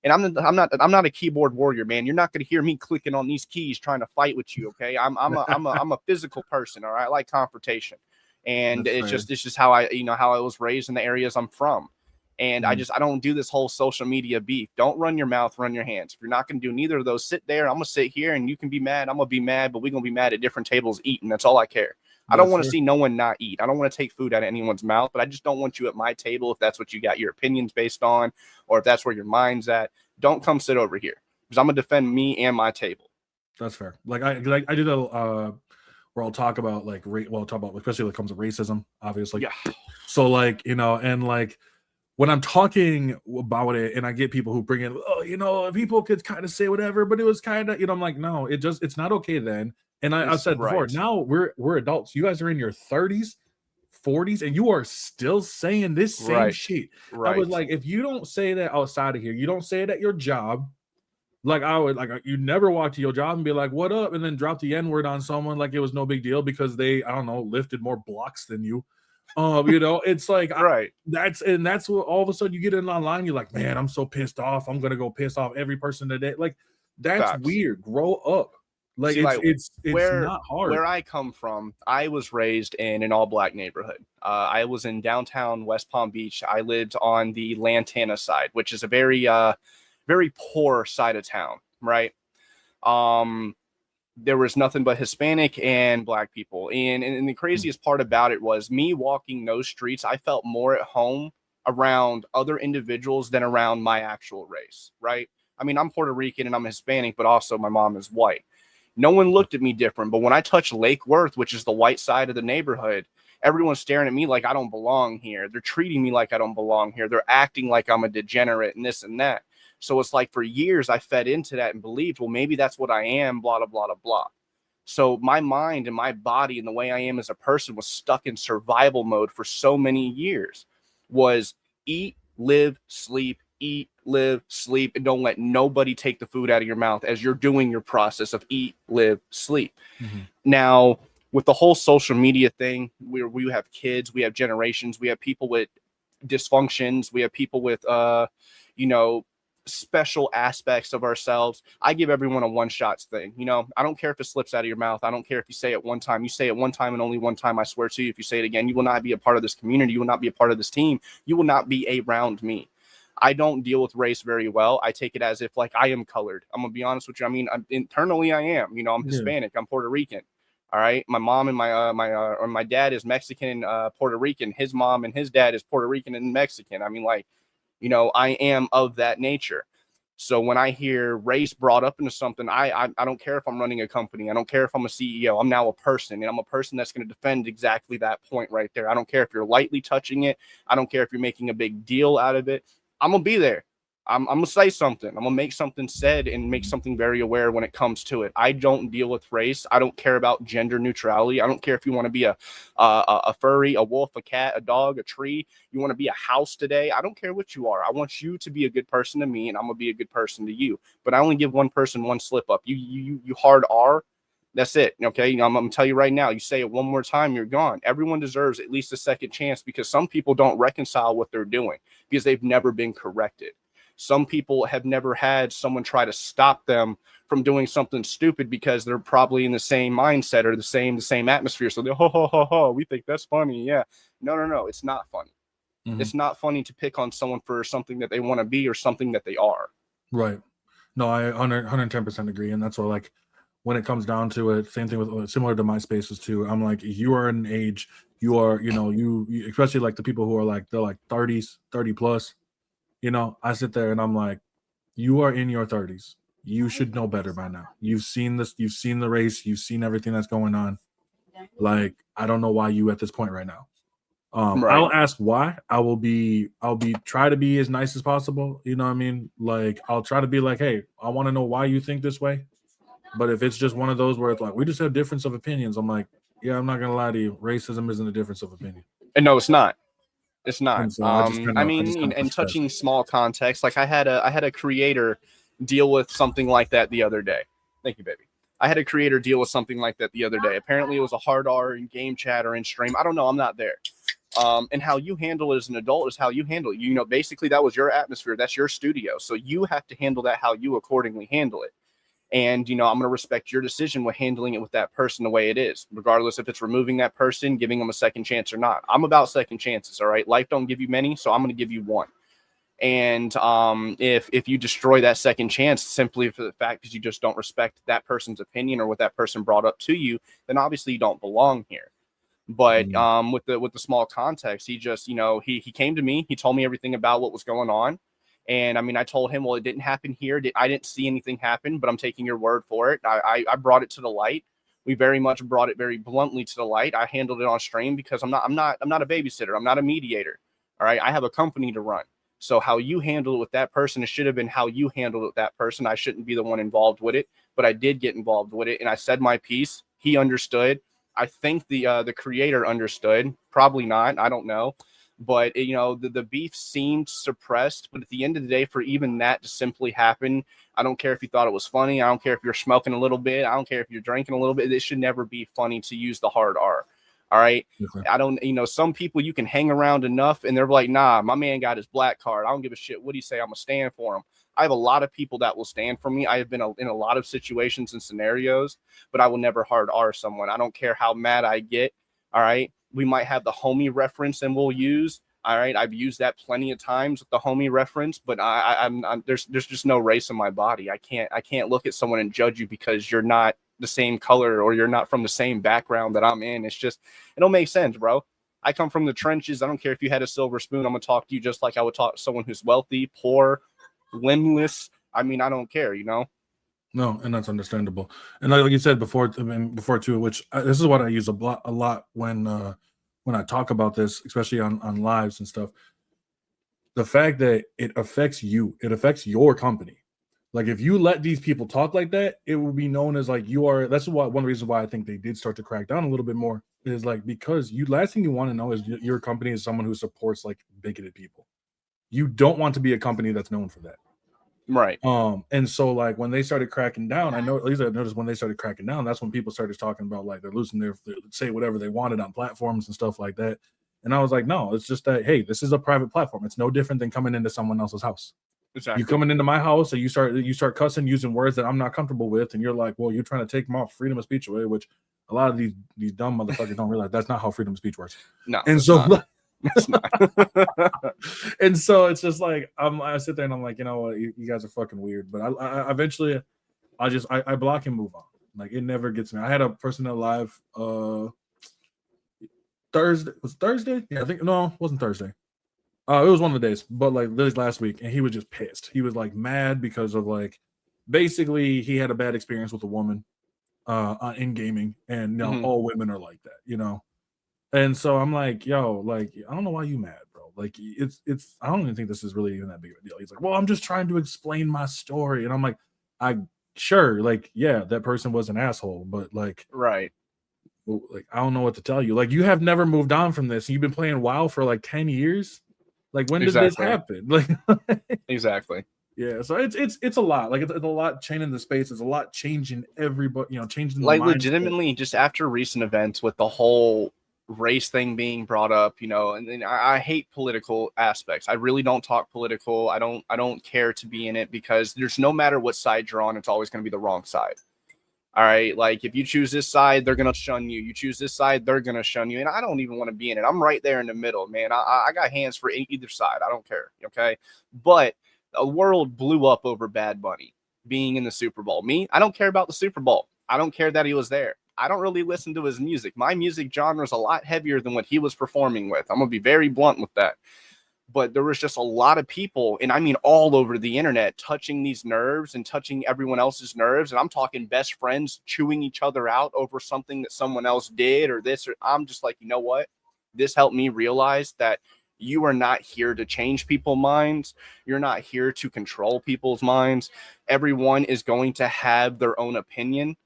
and I'm not a keyboard warrior, man. You're not going to hear me clicking on these keys trying to fight with you. Okay. I'm a physical person. All right. I like confrontation, and it's just how I was raised in the areas I'm from. And I don't do this whole social media beef. Don't run your mouth, run your hands. If you're not going to do neither of those, sit there. I'm going to sit here, and you can be mad. I'm going to be mad, but we're going to be mad at different tables eating. That's all I care. I don't want to see no one not eat. I don't want to take food out of anyone's mouth, but I just don't want you at my table if that's what you got your opinions based on, or if that's where your mind's at. Don't come sit over here, because I'm going to defend me and my table. That's fair. Like I did where I'll talk about like talk about especially when it comes to racism, obviously. Yeah. So like, and like when I'm talking about it and I get people who bring in, oh, people could kind of say whatever, but it was kind of, I'm like, no, it's not okay then. And I've It's said before, right. now we're adults. You guys are in your 30s, 40s, and you are still saying this same Right. shit. I was Right. like, if you don't say that outside of here, you don't say it at your job. Like I would like you never walk to your job and be like, what up? And then drop the N-word on someone like it was no big deal because they, I don't know, lifted more blocks than you. It's like Right. that's what all of a sudden you get in online, you're like, man, I'm so pissed off. I'm gonna go piss off every person today. Like, that's Facts. weird. Grow up. Like See, like it's not hard. where I come from, I was raised in an all black neighborhood. I was in downtown West Palm Beach. I lived on the Lantana side, which is a very poor side of town, right? Um, there was nothing but Hispanic and black people. And the craziest part about it was me walking those streets, I felt more at home around other individuals than around my actual race, right? I mean, I'm Puerto Rican and I'm Hispanic, but also my mom is white. No one looked at me different. But when I touched Lake Worth, which is the white side of the neighborhood, everyone's staring at me like I don't belong here. They're treating me like I don't belong here. They're acting like I'm a degenerate and this and that. So it's like for years I fed into that and believed, well, maybe that's what I am, blah, blah, blah, blah, blah. So my mind and my body and the way I am as a person was stuck in survival mode for so many years. Was eat, live, sleep, eat, live, sleep, and don't let nobody take the food out of your mouth as you're doing your process of eat, live, sleep. Mm-hmm. Now, with the whole social media thing, we have kids, we have generations, we have people with dysfunctions, we have people with you know, special aspects of ourselves. I give everyone a one shots thing. I don't care if it slips out of your mouth. I don't care if you say it one time. You say it one time and only one time. I swear to you, if you say it again, you will not be a part of this community. You will not be a part of this team. You will not be around me. I don't deal with race very well. I take it as if like I am colored. I'm gonna be honest with you. I mean, internally I am. I'm Hispanic. I'm Puerto Rican. All right. My mom and my dad is Mexican and Puerto Rican. His mom and his dad is Puerto Rican and Mexican. I mean, like, I am of that nature. So when I hear race brought up into something, I don't care if I'm running a company. I don't care if I'm a CEO. I'm now a person, and I'm a person that's going to defend exactly that point right there. I don't care if you're lightly touching it. I don't care if you're making a big deal out of it. I'm going to be there. I'm going to say something. I'm going to make something said and make something very aware when it comes to it. I don't deal with race. I don't care about gender neutrality. I don't care if you want to be a furry, a wolf, a cat, a dog, a tree. You want to be a house today. I don't care what you are. I want you to be a good person to me, and I'm going to be a good person to you. But I only give one person one slip up. You hard R. That's it. Okay. I'm going to tell you right now, you say it one more time, you're gone. Everyone deserves at least a second chance because some people don't reconcile what they're doing because they've never been corrected. Some people have never had someone try to stop them from doing something stupid because they're probably in the same mindset or the same atmosphere. So they're, ho, we think that's funny. Yeah. No. It's not funny. Mm-hmm. It's not funny to pick on someone for something that they want to be or something that they are. Right. No, I 110% agree. And that's why, like, when it comes down to it, same thing with similar to my spaces too. I'm like, you are an age, you are, you especially like the people who are like, they're like 30s, 30 plus. I sit there and I'm like, you are in your 30s. You should know better by now. You've seen this, you've seen the race, you've seen everything that's going on. Like, I don't know why you at this point right now. Right. I'll ask why. I'll try to be as nice as possible. You know what I mean? Like, I'll try to be like, hey, I want to know why you think this way. But if it's just one of those where it's like, we just have difference of opinions, I'm like, yeah, I'm not gonna lie to you. Racism isn't a difference of opinion. And no, it's not. It's not. And so I just kind and of touching small context, like I had a creator deal with something like that the other day. Thank you, baby. I had a creator deal with something like that the other day. Apparently, it was a hard R in game chat or in stream. I don't know. I'm not there. And how you handle it as an adult is how you handle it. Basically, that was your atmosphere. That's your studio. So you have to handle that how you accordingly handle it. And, I'm going to respect your decision with handling it with that person the way it is, regardless if it's removing that person, giving them a second chance or not. I'm about second chances. All right. Life don't give you many. So I'm going to give you one. And if you destroy that second chance simply for the fact that you just don't respect that person's opinion or what that person brought up to you, then obviously you don't belong here. But with the small context, he just, he came to me. He told me everything about what was going on. And I mean, I told him, well, it didn't happen here. I didn't see anything happen, but I'm taking your word for it. I brought it to the light. We very much brought it very bluntly to the light. I handled it on stream because I'm not a babysitter. I'm not a mediator. All right. I have a company to run. So how you handle it with that person, it should have been how you handled it with that person. I shouldn't be the one involved with it, but I did get involved with it, and I said my piece. He understood. I think the creator understood. Probably not. I don't know. But the beef seemed suppressed. But at the end of the day, for even that to simply happen, I don't care if you thought it was funny. I don't care if you're smoking a little bit. I don't care if you're drinking a little bit. It should never be funny to use the hard R. All right. Okay. I don't, some people you can hang around enough and they're like, nah, my man got his black card. I don't give a shit what do you say. I'm going to stand for him. I have a lot of people that will stand for me. I have been in a lot of situations and scenarios, but I will never hard R someone. I don't care how mad I get. All right. We might have the homie reference and we'll use. All right. I've used that plenty of times with the homie reference, but there's just no race in my body. I can't look at someone and judge you because you're not the same color or you're not from the same background that I'm in. It's just, it don't make sense, bro. I come from the trenches. I don't care if you had a silver spoon. I'm going to talk to you just like I would talk to someone who's wealthy, poor, limbless. I mean, I don't care, No, and that's understandable. And like you said before, before too, which this is what I use a lot when I talk about this, especially on lives and stuff. The fact that it affects you, it affects your company. Like if you let these people talk like that, it will be known as like you are. That's one reason why I think they did start to crack down a little bit more is like because last thing you want to know is your company is someone who supports like bigoted people. You don't want to be a company that's known for that. Right. And so like when they started cracking down, at least I noticed when they started cracking down, that's when people started talking about like they're losing their say whatever they wanted on platforms and stuff like that. And I was like, no, it's just that hey, this is a private platform. It's no different than coming into someone else's house. Exactly. You coming into my house and you start cussing using words that I'm not comfortable with, and you're like, well, you're trying to take my freedom of speech away, which a lot of these dumb motherfuckers don't realize that's not how freedom of speech works. No, and so it's not. And so it's just like I sit there and I'm like, you know what, you guys are fucking weird. But I eventually I block and move on. Like it never gets me. I had a person that live Thursday. Was it Thursday? Yeah, I think no, it wasn't Thursday. It was one of the days, but like this last week, and he was just pissed. He was like mad because of like basically he had a bad experience with a woman in gaming, and you know all women are like that, you know. And so I'm like, yo, like I don't know why you mad, bro. Like it's I don't even think this is really even that big of a deal. He's like, well, I'm just trying to explain my story, and I'm like, sure, like yeah, that person was an asshole, but like right. Like I don't know what to tell you. Like you have never moved on from this. You've been playing WoW for like 10 years. Like when did this happen? Like exactly. Yeah, so it's a lot. Like it's a lot changing the space. It's a lot changing everybody. You know, changing the like mindset. Legitimately, just after recent events with the whole race thing being brought up, you know, and then I hate political aspects. I really don't talk political. I don't care to be in it because there's no matter what side you're on, it's always going to be the wrong side. All right. Like if you choose this side, they're going to shun you. You choose this side, they're going to shun you. And I don't even want to be in it. I'm right there in the middle, man. I got hands for either side. I don't care. Okay. But the world blew up over Bad Bunny being in the Super Bowl. Me, I don't care about the Super Bowl. I don't care that he was there. I don't really listen to his music. My music genre is a lot heavier than what he was performing with. I'm going to be very blunt with that. But there was just a lot of people, and I mean all over the internet, touching these nerves and touching everyone else's nerves. And I'm talking best friends chewing each other out over something that someone else did or this. Or I'm just like, you know what? This helped me realize that you are not here to change people's minds. You're not here to control people's minds. Everyone is going to have their own opinion.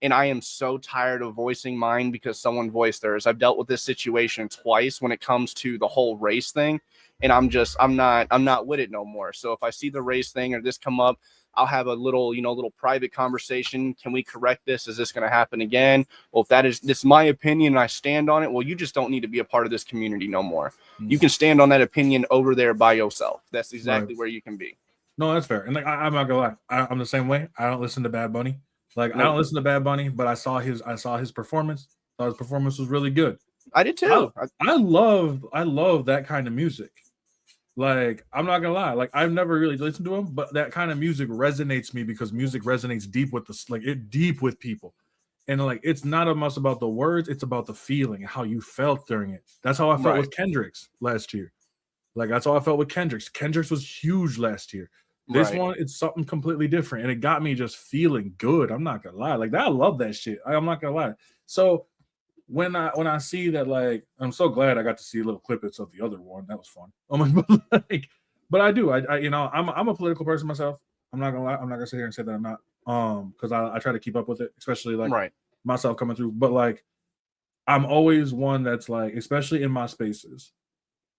And I am so tired of voicing mine because someone voiced theirs. I've dealt with this situation twice when it comes to the whole race thing. And I'm not with it no more. So if I see the race thing or this come up, I'll have a little private conversation. Can we correct this? Is this going to happen again? Well, if this is my opinion and I stand on it, well, you just don't need to be a part of this community no more. Mm-hmm. You can stand on that opinion over there by yourself. That's exactly where you can be. No, that's fair. And like, I'm not gonna lie. I'm the same way. I don't listen to Bad Bunny. Like I don't listen to Bad Bunny, but I saw his performance. Thought his performance was really good. I did too. I love that kind of music. Like, I'm not gonna lie, like I've never really listened to him, but that kind of music resonates me because music resonates deep with deep with people. And like it's not as much about the words, it's about the feeling, how you felt during it. That's how I felt with Kendrick's last year. Like that's how I felt with Kendrick's. Kendrick's was huge last year. This Right. one, it's something completely different, and it got me just feeling good. I'm not gonna lie, like I love that shit. I'm not gonna lie. So when I see that, like, I'm so glad I got to see little clippets of the other one. That was fun. But I do. I'm a political person myself. I'm not gonna lie. I'm not gonna sit here and say that I'm not. Because I try to keep up with it, especially like Right. myself coming through. But like, I'm always one that's like, especially in my spaces,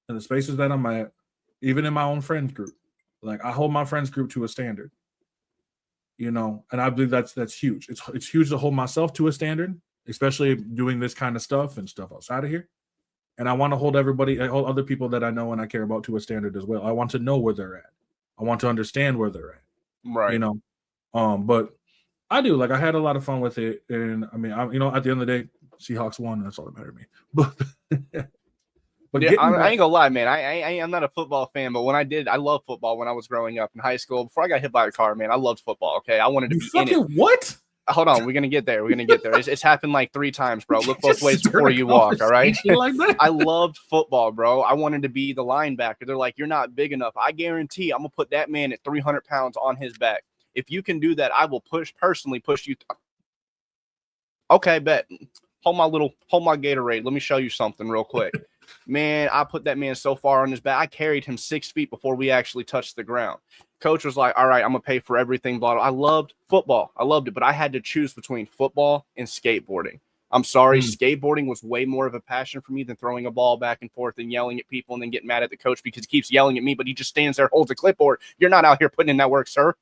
in the spaces that I'm at, even in my own friend group, like I hold my friends group to a standard. And I believe that's huge. It's huge to hold myself to a standard, especially doing this kind of stuff and stuff outside of here. And I want to hold other people that I know and I care about to a standard as well. I want to know where they're at. I want to understand where they're at. You Right. know, but I do, like, I had a lot of fun with it, and I mean, at the end of the day, Seahawks won. That's all that mattered to me. But Yeah, getting I back, ain't gonna lie, man. I'm not a football fan, but I love football when I was growing up in high school. Before I got hit by a car, man, I loved football. Okay, I wanted to you be in it. fucking what? Hold on, we're gonna get there. It's happened like 3 times, bro. Look both Just ways start before a you walk. All right. conversation like that. I loved football, bro. I wanted to be the linebacker. They're like, you're not big enough. I guarantee I'm gonna put that man at 300 pounds on his back. If you can do that, I will personally push you. Okay, bet. Hold my Gatorade. Let me show you something real quick. Man, I put that man so far on his back. I carried him 6 feet before we actually touched the ground. Coach was like, all right, I'm going to pay for everything. Blah, blah. I loved football. I loved it, but I had to choose between football and skateboarding. I'm sorry. Skateboarding was way more of a passion for me than throwing a ball back and forth and yelling at people and then getting mad at the coach because he keeps yelling at me, but he just stands there, holds a clipboard. You're not out here putting in that work, sir.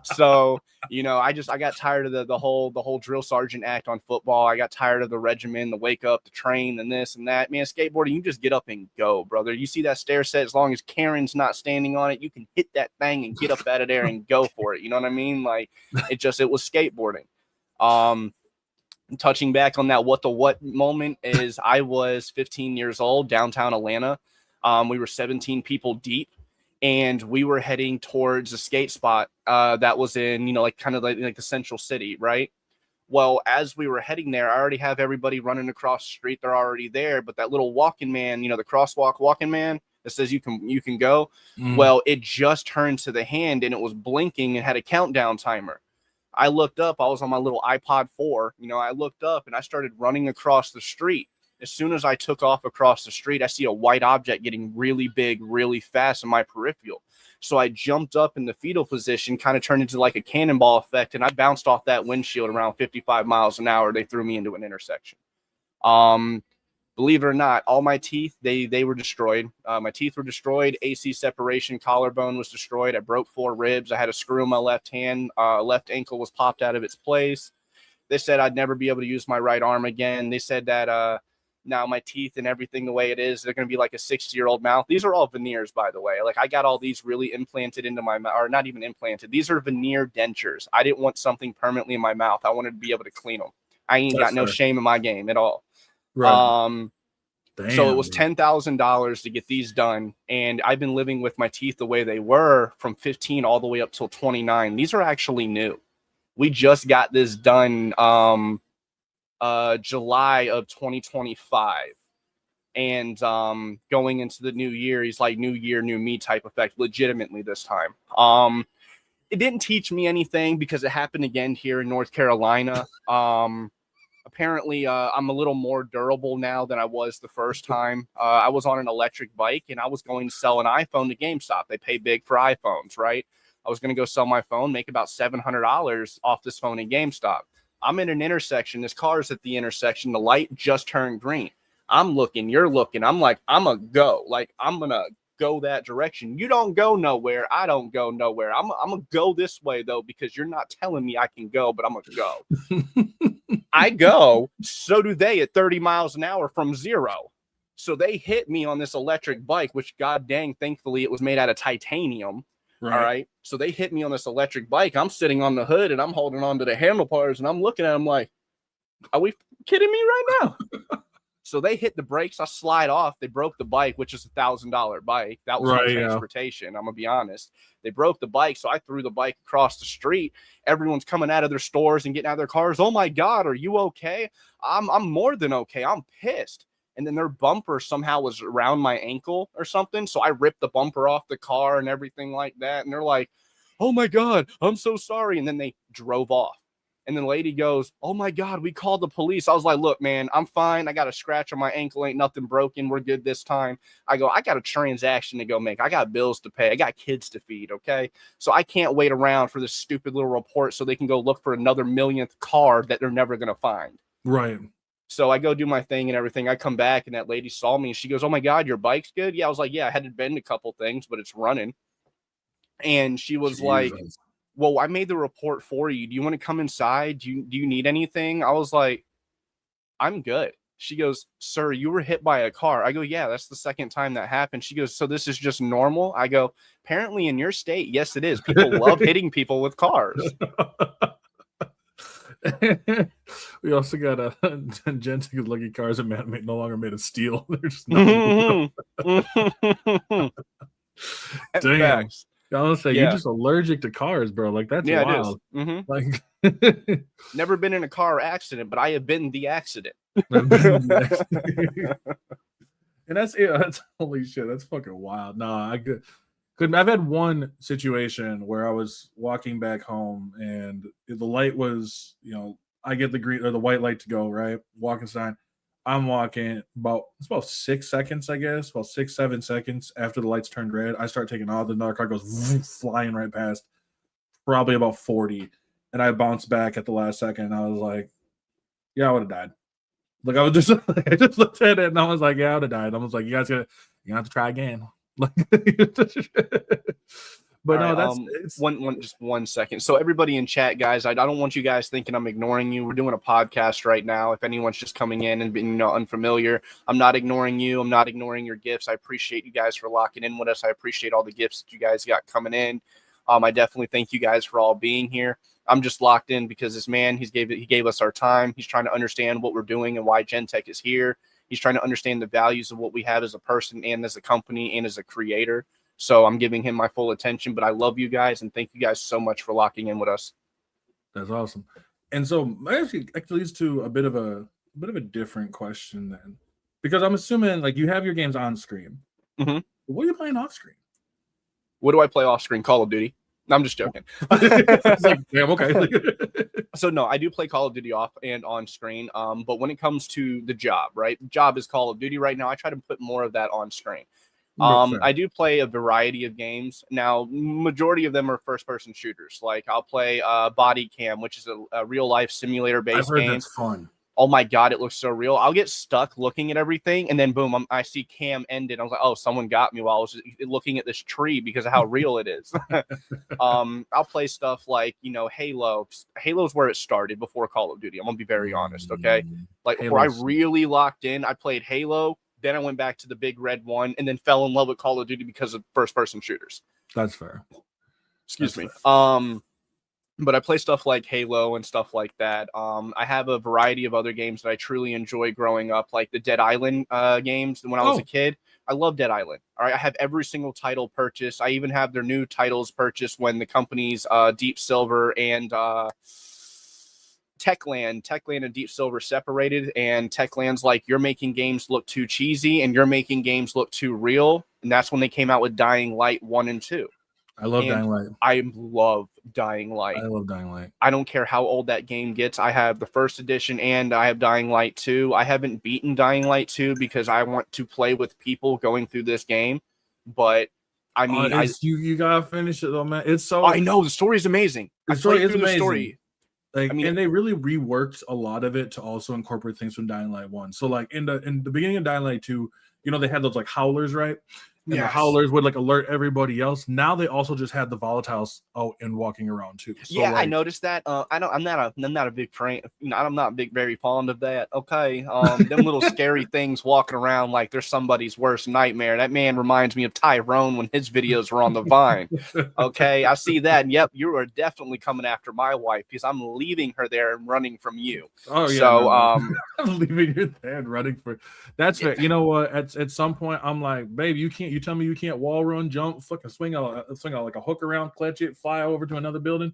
So, I got tired of the whole drill sergeant act on football. I got tired of the regimen, the wake up, the train, and this and that. Man, skateboarding, you just get up and go, brother. You see that stair set, as long as Karen's not standing on it, you can hit that thing and get up out of there and go for it. You know what I mean? Like, it was skateboarding. Touching back on that what moment is, I was 15 years old, downtown Atlanta. We were 17 people deep, and we were heading towards a skate spot that was in, like kind of like the central city, right? Well, as we were heading there, I already have everybody running across the street. They're already there, but that little walking man, the crosswalk walking man that says you can go. Well, it just turned to the hand and it was blinking and had a countdown timer. I looked up. I was on my little iPod 4. I looked up and I started running across the street. As soon as I took off across the street, I see a white object getting really big, really fast in my peripheral. So I jumped up in the fetal position, kind of turned into like a cannonball effect, and I bounced off that windshield around 55 miles an hour. They threw me into an intersection. Believe it or not, all my teeth, they were destroyed. My teeth were destroyed. AC separation, collarbone was destroyed. I broke 4 ribs. I had a screw in my left hand. Left ankle was popped out of its place. They said I'd never be able to use my right arm again. They said that now my teeth and everything the way it is, they're going to be like a 60-year-old mouth. These are all veneers, by the way. Like, I got all these really implanted into my mouth, or not even implanted. These are veneer dentures. I didn't want something permanently in my mouth. I wanted to be able to clean them. I ain't got no shame in my game at all. Right. So it was $10,000 to get these done. And I've been living with my teeth the way they were from 15 all the way up till 29. These are actually new. We just got this done July of 2025. And going into the new year, he's like, new year, new me type effect, legitimately this time. It didn't teach me anything because it happened again here in North Carolina. Apparently, I'm a little more durable now than I was the first time. I was on an electric bike and I was going to sell an iPhone to GameStop. They pay big for iPhones, right? I was going to go sell my phone, make about $700 off this phone in GameStop. I'm in an intersection. This car's at the intersection. The light just turned green. I'm looking, you're looking. I'm like, I'm going to go. Like, I'm going to go that direction. You don't go nowhere. I don't go nowhere. I'm going to go this way, though, because you're not telling me I can go, but I'm going to go. I go. So do they at 30 miles an hour from 0. So they hit me on this electric bike, which, god dang, thankfully, it was made out of titanium. Right. All right. So they hit me on this electric bike. I'm sitting on the hood and I'm holding on to the handlebars and I'm looking at them like, are we kidding me right now? So they hit the brakes. I slide off. They broke the bike, which is $1,000 bike. That was my transportation. I'm going to be honest. They broke the bike. So I threw the bike across the street. Everyone's coming out of their stores and getting out of their cars. Oh my God, are you okay? I'm more than okay. I'm pissed. and then their bumper somehow was around my ankle or something. So I ripped the bumper off the car and everything like that. And they're like, "Oh my God, I'm so sorry." And then they drove off. And then the lady goes, "Oh my God, we called the police." I was like, "Look, man, I'm fine. I got a scratch on my ankle. Ain't nothing broken. We're good this time." I go, "I got a transaction to go make. I got bills to pay. I got kids to feed. Okay. So I can't wait around for this stupid little report so they can go look for another millionth car that they're never going to find." Right. So I go do my thing and everything. I come back and that lady saw me and she goes, "Oh my God, your bike's good?" Yeah. I was like, "Yeah, I had to bend a couple things, but it's running." And she was like, Jesus. "Well, I made the report for you. Do you want to come inside? Do you need anything?" I was like, "I'm good." She goes, "Sir, you were hit by a car." I go, "Yeah, that's the second time that happened." She goes, "So this is just normal?" I go, "Apparently in your state, yes, it is. People love hitting people with cars." We also got a GenTech lucky cars and no longer made of steel. They're just not. Damn. Facts. I was say you're Yeah. just allergic to cars, bro. Like that's Yeah, wild. it is. Like Never been in a car accident, but I have been the accident. and that's it. That's holy shit. That's fucking wild. Nah, I couldn't. I've had one situation where I was walking back home and the light was, I get the green or the white light to go, right? Walking sign. I'm walking it's about 6 seconds, I guess, about 6, 7 seconds after the lights turned red. I start taking off. Another car goes flying right past, probably about 40. And I bounced back at the last second. And I was like, yeah, I would have died. Like I was just, I just looked at it and I was like, yeah, I would have died. I was like, you gonna have to try again. Like, but no, right, it's just 1 second. So everybody in chat, guys, I don't want you guys thinking I'm ignoring you. We're doing a podcast right now. If anyone's just coming in and being unfamiliar, I'm not ignoring you. I'm not ignoring your gifts. I appreciate you guys for locking in with us. I appreciate all the gifts that you guys got coming in. I definitely thank you guys for all being here. I'm just locked in because this man, he gave us our time. He's trying to understand what we're doing and why GenTech is here. He's trying to understand the values of what we have as a person and as a company and as a creator. So I'm giving him my full attention, but I love you guys and thank you guys so much for locking in with us. That's awesome. And so actually leads to a bit of a different question then, because I'm assuming like you have your games on screen. Mm-hmm. What are you playing off screen? What do I play off screen? Call of Duty. No, I'm just joking. Like, damn, okay. So no, I do play Call of Duty off and on screen. But when it comes to the job, right? The job is Call of Duty right now. I try to put more of that on screen. I do play a variety of games. Now, majority of them are first-person shooters. Like I'll play Body Cam, which is a real-life simulator-based game. That's fun. Oh my God, it looks so real. I'll get stuck looking at everything, and then boom, I see Cam ended. I was like, oh, someone got me while I was looking at this tree because of how real it is. I'll play stuff like, Halo. Halo's where it started before Call of Duty. I'm gonna be very honest, okay? Like before I really locked in, I played Halo. Then I went back to the big red one, and then fell in love with Call of Duty because of first-person shooters. That's fair. Excuse me. But I play stuff like Halo and stuff like that. I have a variety of other games that I truly enjoy growing up, like the Dead Island games. When I was a kid, I love Dead Island. All right, I have every single title purchased. I even have their new titles purchased when the companies Deep Silver and Techland and Deep Silver separated, and Techland's like, you're making games look too cheesy and you're making games look too real. And that's when they came out with Dying Light 1 and 2. I love Dying Light. I love Dying Light. I love Dying Light. I don't care how old that game gets. I have the first edition and I have Dying Light 2. I haven't beaten Dying Light 2 because I want to play with people going through this game. But I mean, you gotta finish it though, man. It's so I know the story is amazing. The story is amazing. Story. Like, and they really reworked a lot of it to also incorporate things from Dying Light 1. So like in the beginning of Dying Light 2, they had those like howlers, right? And the howlers would like alert everybody else. Now they also just had the volatiles out and walking around too. So, yeah, I noticed that. I'm not a big fan. I'm not very fond of that. Okay, them little scary things walking around like they're somebody's worst nightmare. That man reminds me of Tyrone when his videos were on the Vine. Okay, I see that. And yep, you are definitely coming after my wife because I'm leaving her there and running from you. Oh yeah. So I'm leaving her there and running for. That's fair. You know what? At some point, I'm like, babe, you can't. You tell me you can't wall run, jump, fucking swing out like a hook around, clutch it, fly over to another building.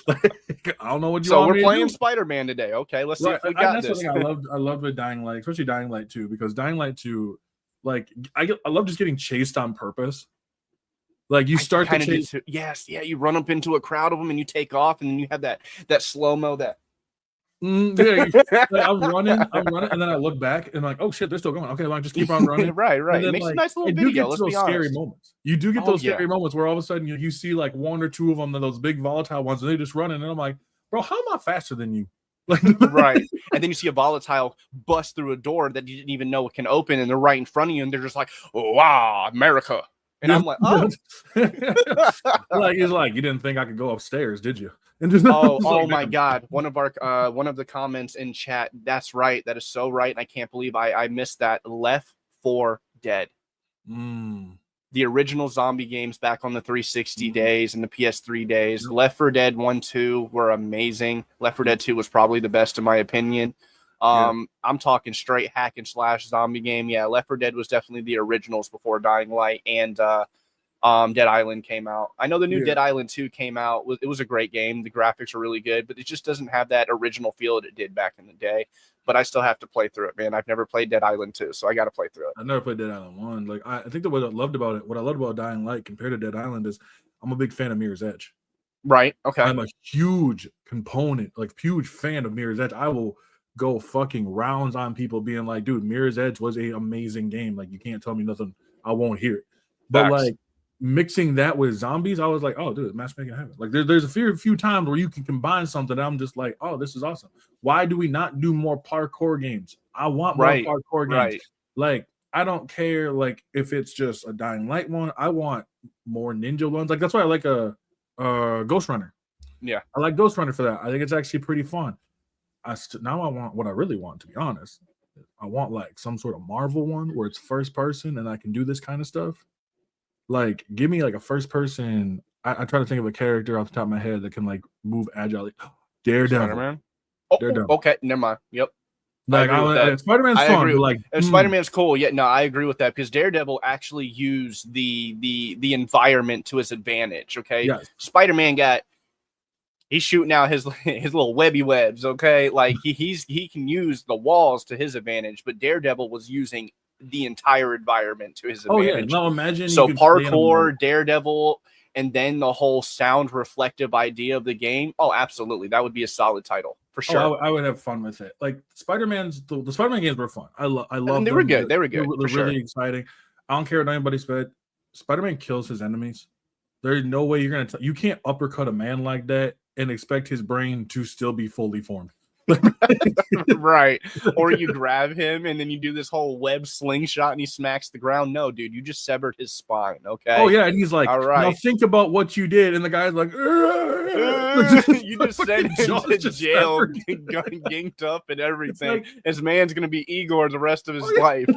Like, I don't know what you So want we're me to playing do. Spider-Man today. Okay, let's see if we And got that's this. something I loved with Dying Light, especially Dying Light 2, because Dying Light 2, like I love just getting chased on purpose. Like you start to chase. Yes, yeah. You run up into a crowd of them and you take off, and then you have that slow mo. That Like, I'm running, and then I look back and like, oh shit, they're still going. Okay, well, I just keep on running. right. And It then makes a like nice little I do video. get Let's to be those scary honest. moments. You do get Oh, those yeah. scary moments where all of a sudden you see like one or two of them, those big volatile ones, and they just running, and I'm like, bro, how am I faster than you? Like, Right. And then you see a volatile bust through a door that you didn't even know it can open, and they're right in front of you, and they're just like, wow, America. And I'm like, oh. Like it's like, you didn't think I could go upstairs, did you? And just Oh like, my God. One of the comments in chat, that's right. That is so right. And I can't believe I missed that. Left 4 Dead. The original zombie games back on the 360 days and the PS3 days. Left 4 Dead 1, 2 were amazing. Left 4 Dead 2 was probably the best in my opinion. I'm talking straight hack and slash zombie game. Yeah, Left 4 Dead was definitely the originals before Dying Light and Dead Island came out. I know the new Dead Island 2 came out. It was a great game. The graphics are really good, but it just doesn't have that original feel that it did back in the day. But I still have to play through it, man. I've never played Dead Island 2, so I got to play through it. I never played Dead Island 1. Like I think that what I loved about Dying Light compared to Dead Island is I'm a big fan of Mirror's Edge. Right. Okay. I'm a huge huge fan of Mirror's Edge. I will go fucking rounds on people being like, dude, Mirror's Edge was an amazing game. Like, you can't tell me nothing I won't hear it. But like mixing that with zombies, I was like, oh, dude, matchmaking heaven. Like there's a few times where you can combine something. I'm just like, oh, this is awesome. Why do we not do more parkour games? I want more parkour games. Like, I don't care like if it's just a Dying Light one. I want more ninja ones. Like that's why I like a Ghost Runner. Yeah, I like Ghost Runner for that. I think it's actually pretty fun. Now I want what I really want, to be honest. I want like some sort of Marvel one where it's first person and I can do this kind of stuff. Like, give me like a first person. I try to think of a character off the top of my head that can like move agilely. Daredevil. Spider-Man. Oh, Daredevil. Okay, never mind. Yep. Like Spider-Man's fun, but like Spider-Man's cool. Yeah, no, I agree with that because Daredevil actually used the environment to his advantage. Okay, yes. Spider-Man he's shooting out his little webby webs. Okay, like he can use the walls to his advantage, but Daredevil was using the entire environment to his advantage. Oh yeah, now imagine so parkour, Daredevil, and then the whole sound reflective idea of the game. Oh, absolutely, that would be a solid title for sure. Oh, I would have fun with it. Like the Spider-Man games were fun. I love. They were good. They were good. They're really exciting. I don't care what anybody said. Spider-Man kills his enemies. There's no way you can't uppercut a man like that and expect his brain to still be fully formed. Right. Or you grab him and then you do this whole web slingshot and he smacks the ground. No, dude, you just severed his spine. Okay. Oh yeah, and he's like, all right, now think about what you did, and the guy's like, you just sent him to jail, ginked up and everything. Like, his man's gonna be Igor the rest of his life.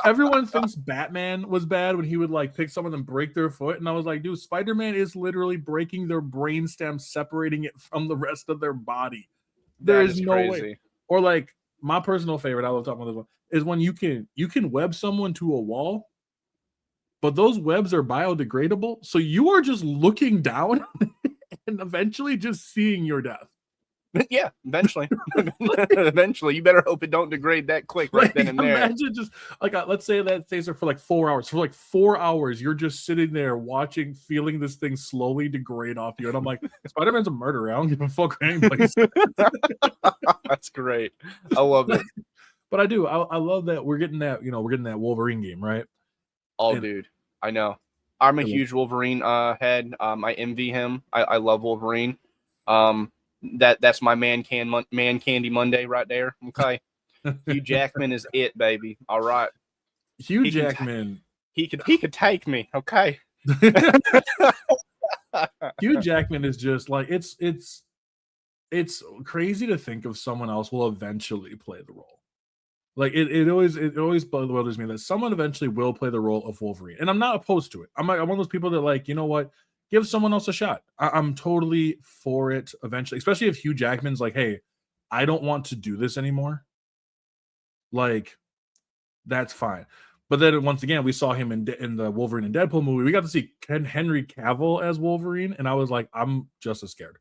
Everyone thinks Batman was bad when he would like pick someone and break their foot, and I was like, dude, Spider-Man is literally breaking their brainstem, separating it from the rest of their body. There's no way. Or like my personal favorite, I love talking about this one, is when you can web someone to a wall, but those webs are biodegradable, so you are just looking down and eventually just seeing your death. Yeah, eventually. Eventually, you better hope it don't degrade that quick right then and there. Imagine just like let's say that stays there for like 4 hours. For like 4 hours, you're just sitting there watching, feeling this thing slowly degrade off you, and I'm like, Spider-Man's a murderer. I don't give a fuck what anybody says. That's great. I love it. But I do. I love that we're getting that. We're getting that Wolverine game, right? Oh, dude, I know. I'm a huge Wolverine head. I envy him. I love Wolverine. That's my man candy Monday right there. Okay. Hugh Jackman is it, baby. All right. Hugh Jackman. He could take me. Okay. Hugh Jackman is just like it's crazy to think of someone else will eventually play the role. Like it always bothers me that someone eventually will play the role of Wolverine, and I'm not opposed to it. I'm one of those people that like, you know what, give someone else a shot. I'm totally for it eventually, especially if Hugh Jackman's like, hey, I don't want to do this anymore. Like, that's fine. But then once again, we saw him in the Wolverine and Deadpool movie. We got to see Henry Cavill as Wolverine, and I was like, I'm just as scared.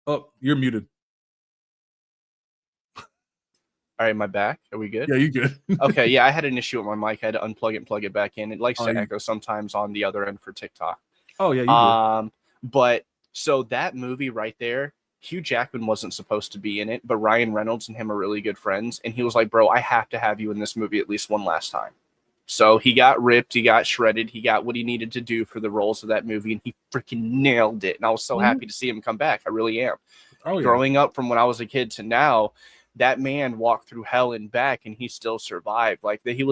Oh, you're muted. All right, my back. Are we good? Yeah, you good. Okay, yeah, I had an issue with my mic. I had to unplug it and plug it back in. It likes Oh, to you- echo sometimes on the other end for TikTok. Oh yeah, you good. But so that movie right there, Hugh Jackman wasn't supposed to be in it, but Ryan Reynolds and him are really good friends, and he was like, "Bro, I have to have you in this movie at least one last time." So he got ripped, he got shredded, he got what he needed to do for the roles of that movie, and he freaking nailed it. And I was so happy to see him come back. I really am. Oh yeah. Growing up from when I was a kid to now, that man walked through hell and back, and he still survived. Like I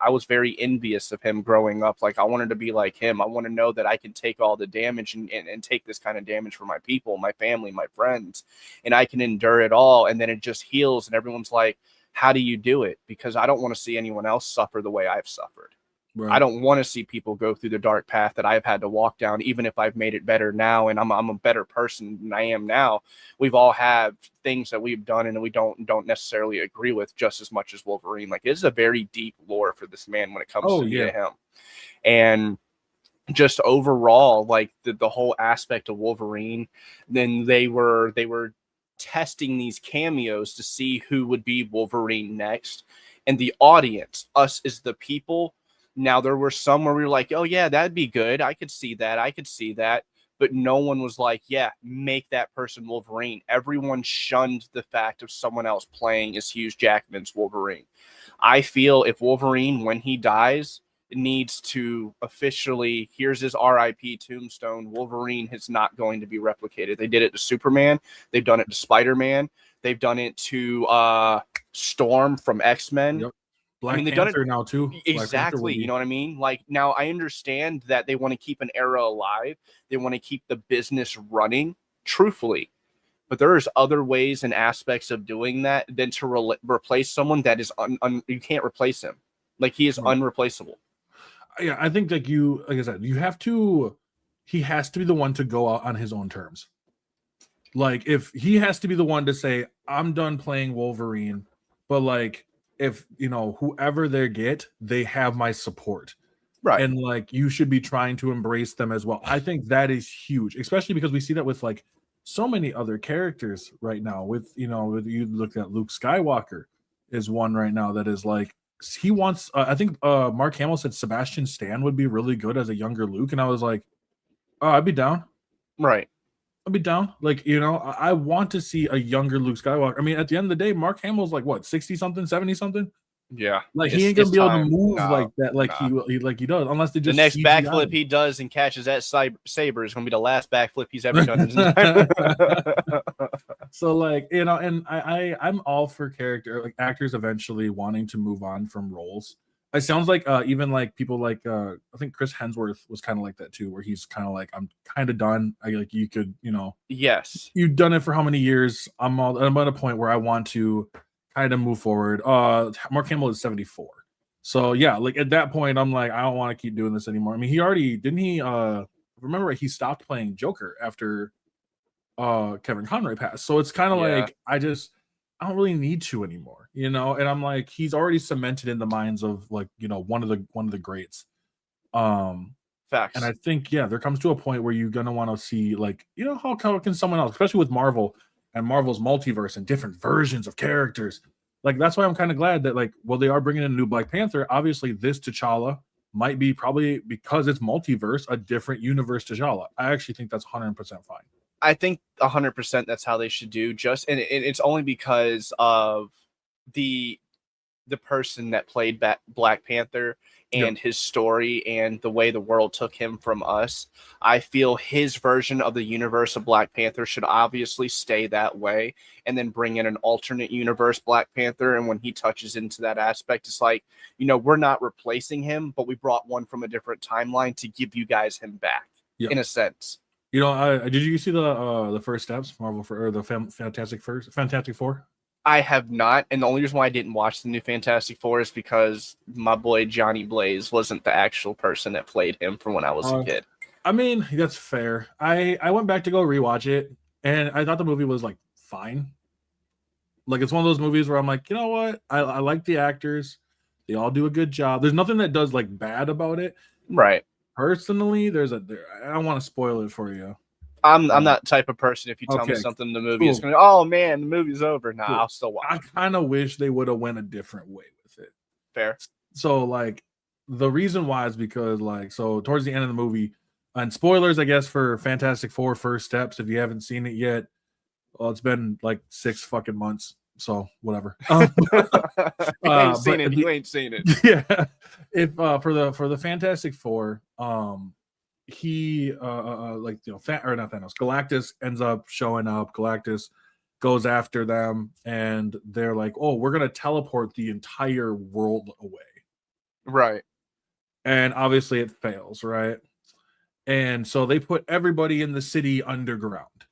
was very envious of him growing up. Like I wanted to be like him. I want to know that I can take all the damage and take this kind of damage for my people, my family, my friends, and I can endure it all. And then it just heals, and everyone's like, how do you do it? Because I don't want to see anyone else suffer the way I've suffered. Right. I don't want to see people go through the dark path that I've had to walk down, even if I've made it better now and I'm a better person than I am now. We've all have things that we've done and we don't necessarily agree with just as much as Wolverine. Like, it is a very deep lore for this man when it comes to him. And just overall, like the whole aspect of Wolverine, then they were testing these cameos to see who would be Wolverine next. And the audience, us as the people, now, there were some where we were like, oh, yeah, that'd be good. I could see that. I could see that. But no one was like, yeah, make that person Wolverine. Everyone shunned the fact of someone else playing as Hugh Jackman's Wolverine. I feel if Wolverine, when he dies, needs to officially, here's his RIP tombstone, Wolverine is not going to be replicated. They did it to Superman. They've done it to Spider-Man. They've done it to Storm from X-Men. Yep. Black they've Panther done it now too. exactly. You know what I mean? Like, now I understand that they want to keep an era alive. They want to keep the business running, truthfully. But there's other ways and aspects of doing that than to replace someone that is you can't replace him. Like, he is unreplaceable. Yeah, I think like I said, he has to be the one to go out on his own terms. Like, if he has to be the one to say, I'm done playing Wolverine, but like, if whoever they have my support, right? And like, you should be trying to embrace them as well. I think that is huge, especially because we see that with like so many other characters right now. With you look at Luke Skywalker is one right now that is like, he wants. I think Mark Hamill said Sebastian Stan would be really good as a younger Luke, and I was like, oh, I'd be down. Right. I'd be down. Like, I want to see a younger Luke Skywalker. I mean, at the end of the day, Mark Hamill's like what, 60 something, 70 something. Yeah, like he ain't gonna be able to move like that, like he does, unless they just the next CGI backflip he does and catches that saber is gonna be the last backflip he's ever done in his entire. So like, and I'm all for actors eventually wanting to move on from roles. It sounds like even like people like I think Chris Hemsworth was kind of like that too, where he's kind of like, I'm kind of done. You could yes, you've done it for how many years? I'm at a point where I want to kind of move forward. Mark Hamill is 74, so yeah, like at that point I'm like, I don't want to keep doing this anymore. I mean, he already didn't he remember he stopped playing Joker after Kevin Conroy passed, so it's kind of like I don't really need to anymore, and I'm like, he's already cemented in the minds of like one of the greats. Facts. And I think there comes to a point where you're gonna want to see like, how can someone else, especially with Marvel and Marvel's multiverse and different versions of characters. Like, that's why I'm kind of glad that like, well, they are bringing in a new Black Panther. Obviously, this T'Challa might be, probably because it's multiverse, a different universe T'Challa. I actually think that's 100% fine. I think 100% that's how they should do. And it's only because of the person that played Black Panther and his story and the way the world took him from us. I feel his version of the universe of Black Panther should obviously stay that way, and then bring in an alternate universe Black Panther. And when he touches into that aspect, it's like, we're not replacing him, but we brought one from a different timeline to give you guys him back in a sense. Did you see the first steps, Marvel or the Fantastic Four? I have not, and the only reason why I didn't watch the new Fantastic Four is because my boy Johnny Blaze wasn't the actual person that played him from when I was a kid. I mean, that's fair. I went back to go rewatch it, and I thought the movie was like fine. Like, it's one of those movies where I'm like, you know what? I like the actors. They all do a good job. There's nothing that does like bad about it. Right. Personally, I don't want to spoil it for you. I'm that type of person. If you tell me Okay, something in the movie is cool, gonna, oh man, the movie's over. Nah, cool. I'll still watch I it. kind of wish they would have went a different way with it. Fair. So like the reason why is because like so towards the end of the movie, and spoilers, I guess, for Fantastic Four First Steps, if you haven't seen it yet, well, it's been like 6 fucking months, so whatever. If you ain't seen But it, you ain't seen it. yeah, if for the Fantastic Four, he like or not Thanos, Galactus ends up showing up. Galactus goes after them, and they're like, "Oh, we're gonna teleport the entire world away." Right. And obviously, it fails, right? And so they put everybody in the city underground,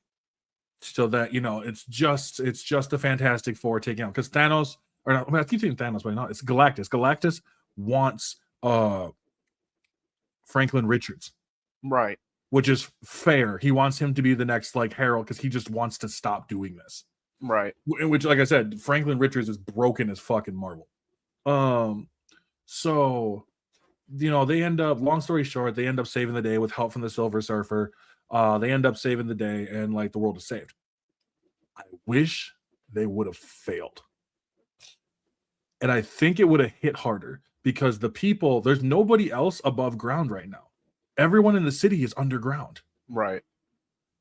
so that it's just the Fantastic Four taking out because Thanos, or not, I mean, I keep saying Thanos, but no, it's Galactus. Galactus wants Franklin Richards, Right. which is fair. He wants him to be the next like Herald because he just wants to stop doing this. Right. Which, like I said, Franklin Richards is broken as fucking Marvel. So they end up. Long story short, they end up saving the day with help from the Silver Surfer. They end up saving the day, and like the world is saved. I wish they would have failed, and I think it would have hit harder because there's nobody else above ground right now. Everyone in the city is underground. Right.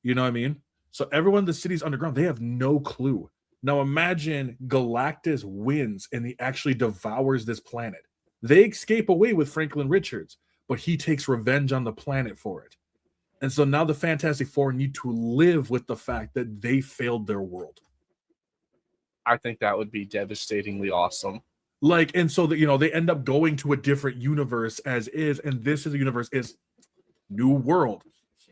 You know what I mean? So everyone in the city's underground. They have no clue. Now imagine Galactus wins and he actually devours this planet. They escape away with Franklin Richards, but he takes revenge on the planet for it. And so now the Fantastic Four need to live with the fact that they failed their world. I think that would be devastatingly awesome. Like, and so that they end up going to a different universe as is, and this is a universe is new world.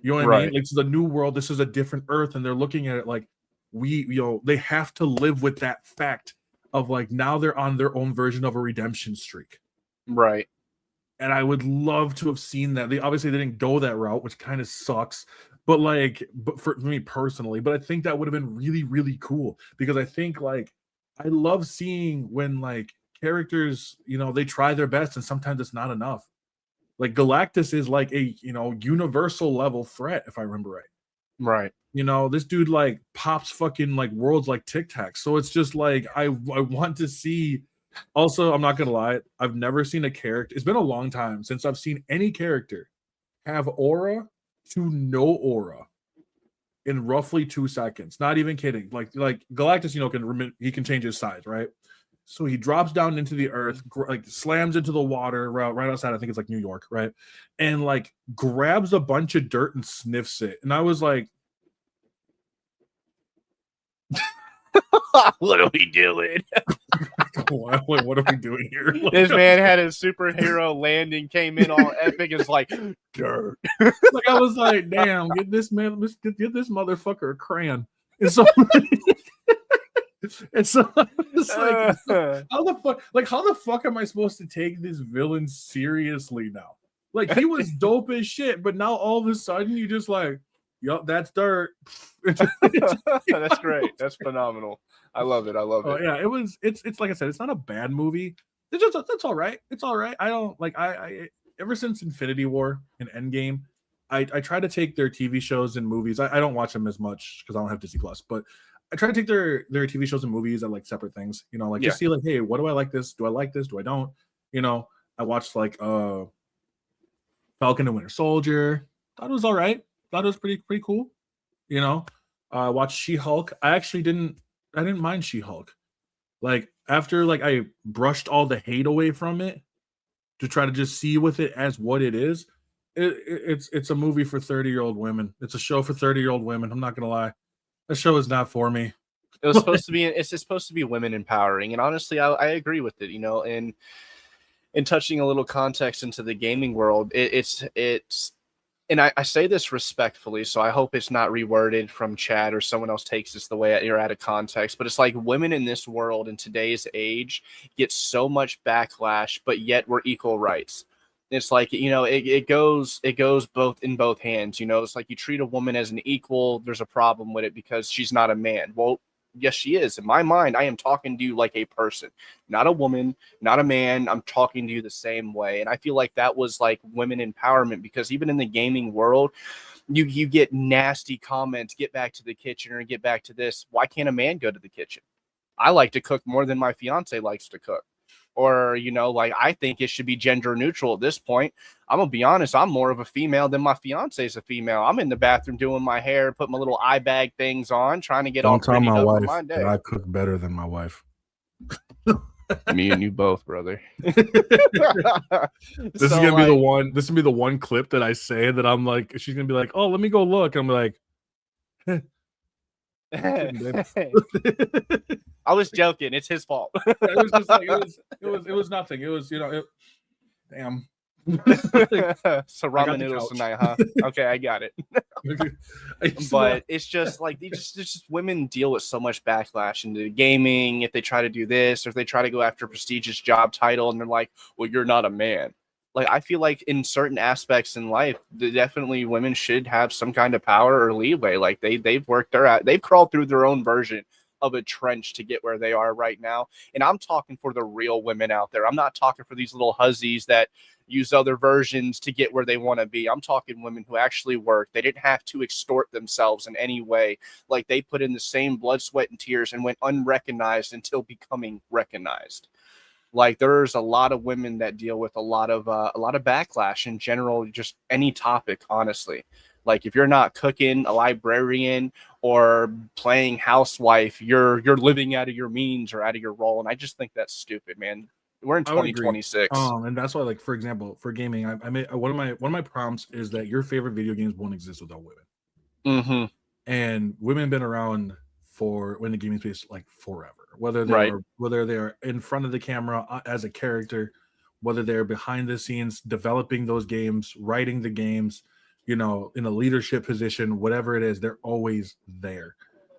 You know what I mean? Like, this is a new world. This is a different Earth, and they're looking at it like they have to live with that fact of like now they're on their own version of a redemption streak. Right. And I would love to have seen that. They didn't go that route, which kind of sucks. But for me personally, but I think that would have been really, really cool because I think like I love seeing when like characters, they try their best and sometimes it's not enough. Like Galactus is like a universal level threat, if I remember right. Right. This dude like pops fucking like worlds like Tic Tac. So it's just like I want to see. Also, I'm not gonna lie, I've never seen a character. It's been a long time since I've seen any character have aura to no aura in roughly 2 seconds. Not even kidding. Like Galactus, he can change his size, right? So he drops down into the earth, like slams into the water right outside. I think it's like New York, right? And like grabs a bunch of dirt and sniffs it. And I was like, what are we doing? what are we doing here? This man had a superhero landing, came in all epic. It's like dirt. Like I was like, damn, get this motherfucker a crayon. And so, it's like, how the fuck am I supposed to take this villain seriously now? Like he was dope as shit, but now all of a sudden you just like, yup, that's dirt. That's great. That's phenomenal. I love it. Yeah, it's like I said, it's not a bad movie. It's all right. It's all right. I don't like I ever since Infinity War and Endgame, I try to take their TV shows and movies. I don't watch them as much because I don't have Disney Plus, but I try to take their TV shows and movies at like separate things, just see like, hey, what do I like this? Do I like this? Do I don't? I watched like Falcon and Winter Soldier. Thought it was all right. Thought it was pretty cool. I watched She-Hulk. I didn't mind She-Hulk. Like after like I brushed all the hate away from it to try to just see with it as what it is. It's a movie for 30-year-old women. It's a show for 30-year-old women. I'm not gonna lie. That show is not for me. It's supposed to be women empowering, and honestly, I agree with it. And in touching a little context into the gaming world, it's and I say this respectfully, so I hope it's not reworded from chat or someone else takes this the way you're out of context. But it's like women in this world in today's age get so much backlash, but yet we're equal rights. It's like, it goes both in both hands. It's like you treat a woman as an equal. There's a problem with it because she's not a man. Well, Yes, she is. In my mind, I am talking to you like a person, not a woman, not a man. I'm talking to you the same way. And I feel like that was like women empowerment, because even in the gaming world, you get nasty comments, get back to the kitchen or get back to this. Why can't a man go to the kitchen? I like to cook more than my fiance likes to cook. Or, like, I think it should be gender neutral at this point. I'm gonna be honest, I'm more of a female than my fiance is a female. I'm in the bathroom doing my hair, put my little eye bag things on, trying to get all Don't tell prettied my up for wife my that day. I cook better than my wife. Me and you both, brother. This is gonna be the one. This is gonna be the one clip that I say that I'm like, she's gonna be like, "Oh, let me go look." I'm like, I was joking. It's his fault. It was just like it was nothing. It was damn. So ramen noodles tonight, huh? Okay, I got it. But it's just like it's just women deal with so much backlash into gaming if they try to do this, or if they try to go after a prestigious job title and they're like, well, you're not a man. Like, I feel like in certain aspects in life, definitely women should have some kind of power or leeway. Like they've worked they've crawled through their own version of a trench to get where they are right now. And I'm talking for the real women out there. I'm not talking for these little hussies that use other versions to get where they want to be. I'm talking women who actually work. They didn't have to extort themselves in any way. Like, they put in the same blood, sweat, and tears and went unrecognized until becoming recognized. Like, there's a lot of women that deal with a lot of backlash in general, just any topic, honestly. Like, if you're not cooking, a librarian, or playing housewife, you're living out of your means or out of your role. And I just think that's stupid, man. We're in 2026. And that's why, like, for example, for gaming, I made one of my prompts is that your favorite video games won't exist without women. Mm-hmm. And women have been around in the gaming space like forever. Whether they're in front of the camera as a character, whether they're behind the scenes developing those games, writing the games, in a leadership position, whatever it is, they're always there.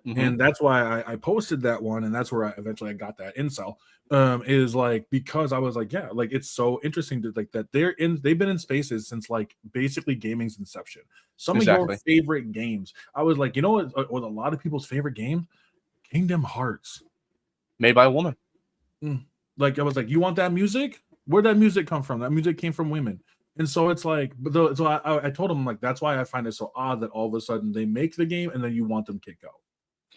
Mm-hmm. And that's why I posted that one, and that's where I eventually got that incel. Is like, because I was like, yeah, like, it's so interesting to like that they've been in spaces since like basically gaming's inception. Some of your favorite games, I was like, what a lot of people's favorite game, Kingdom Hearts, made by a woman. Like, I was like, you want that music? Where'd that music come from? That music came from women. And so it's like, so I told them, like, that's why I find it so odd that all of a sudden they make the game and then you want them to go.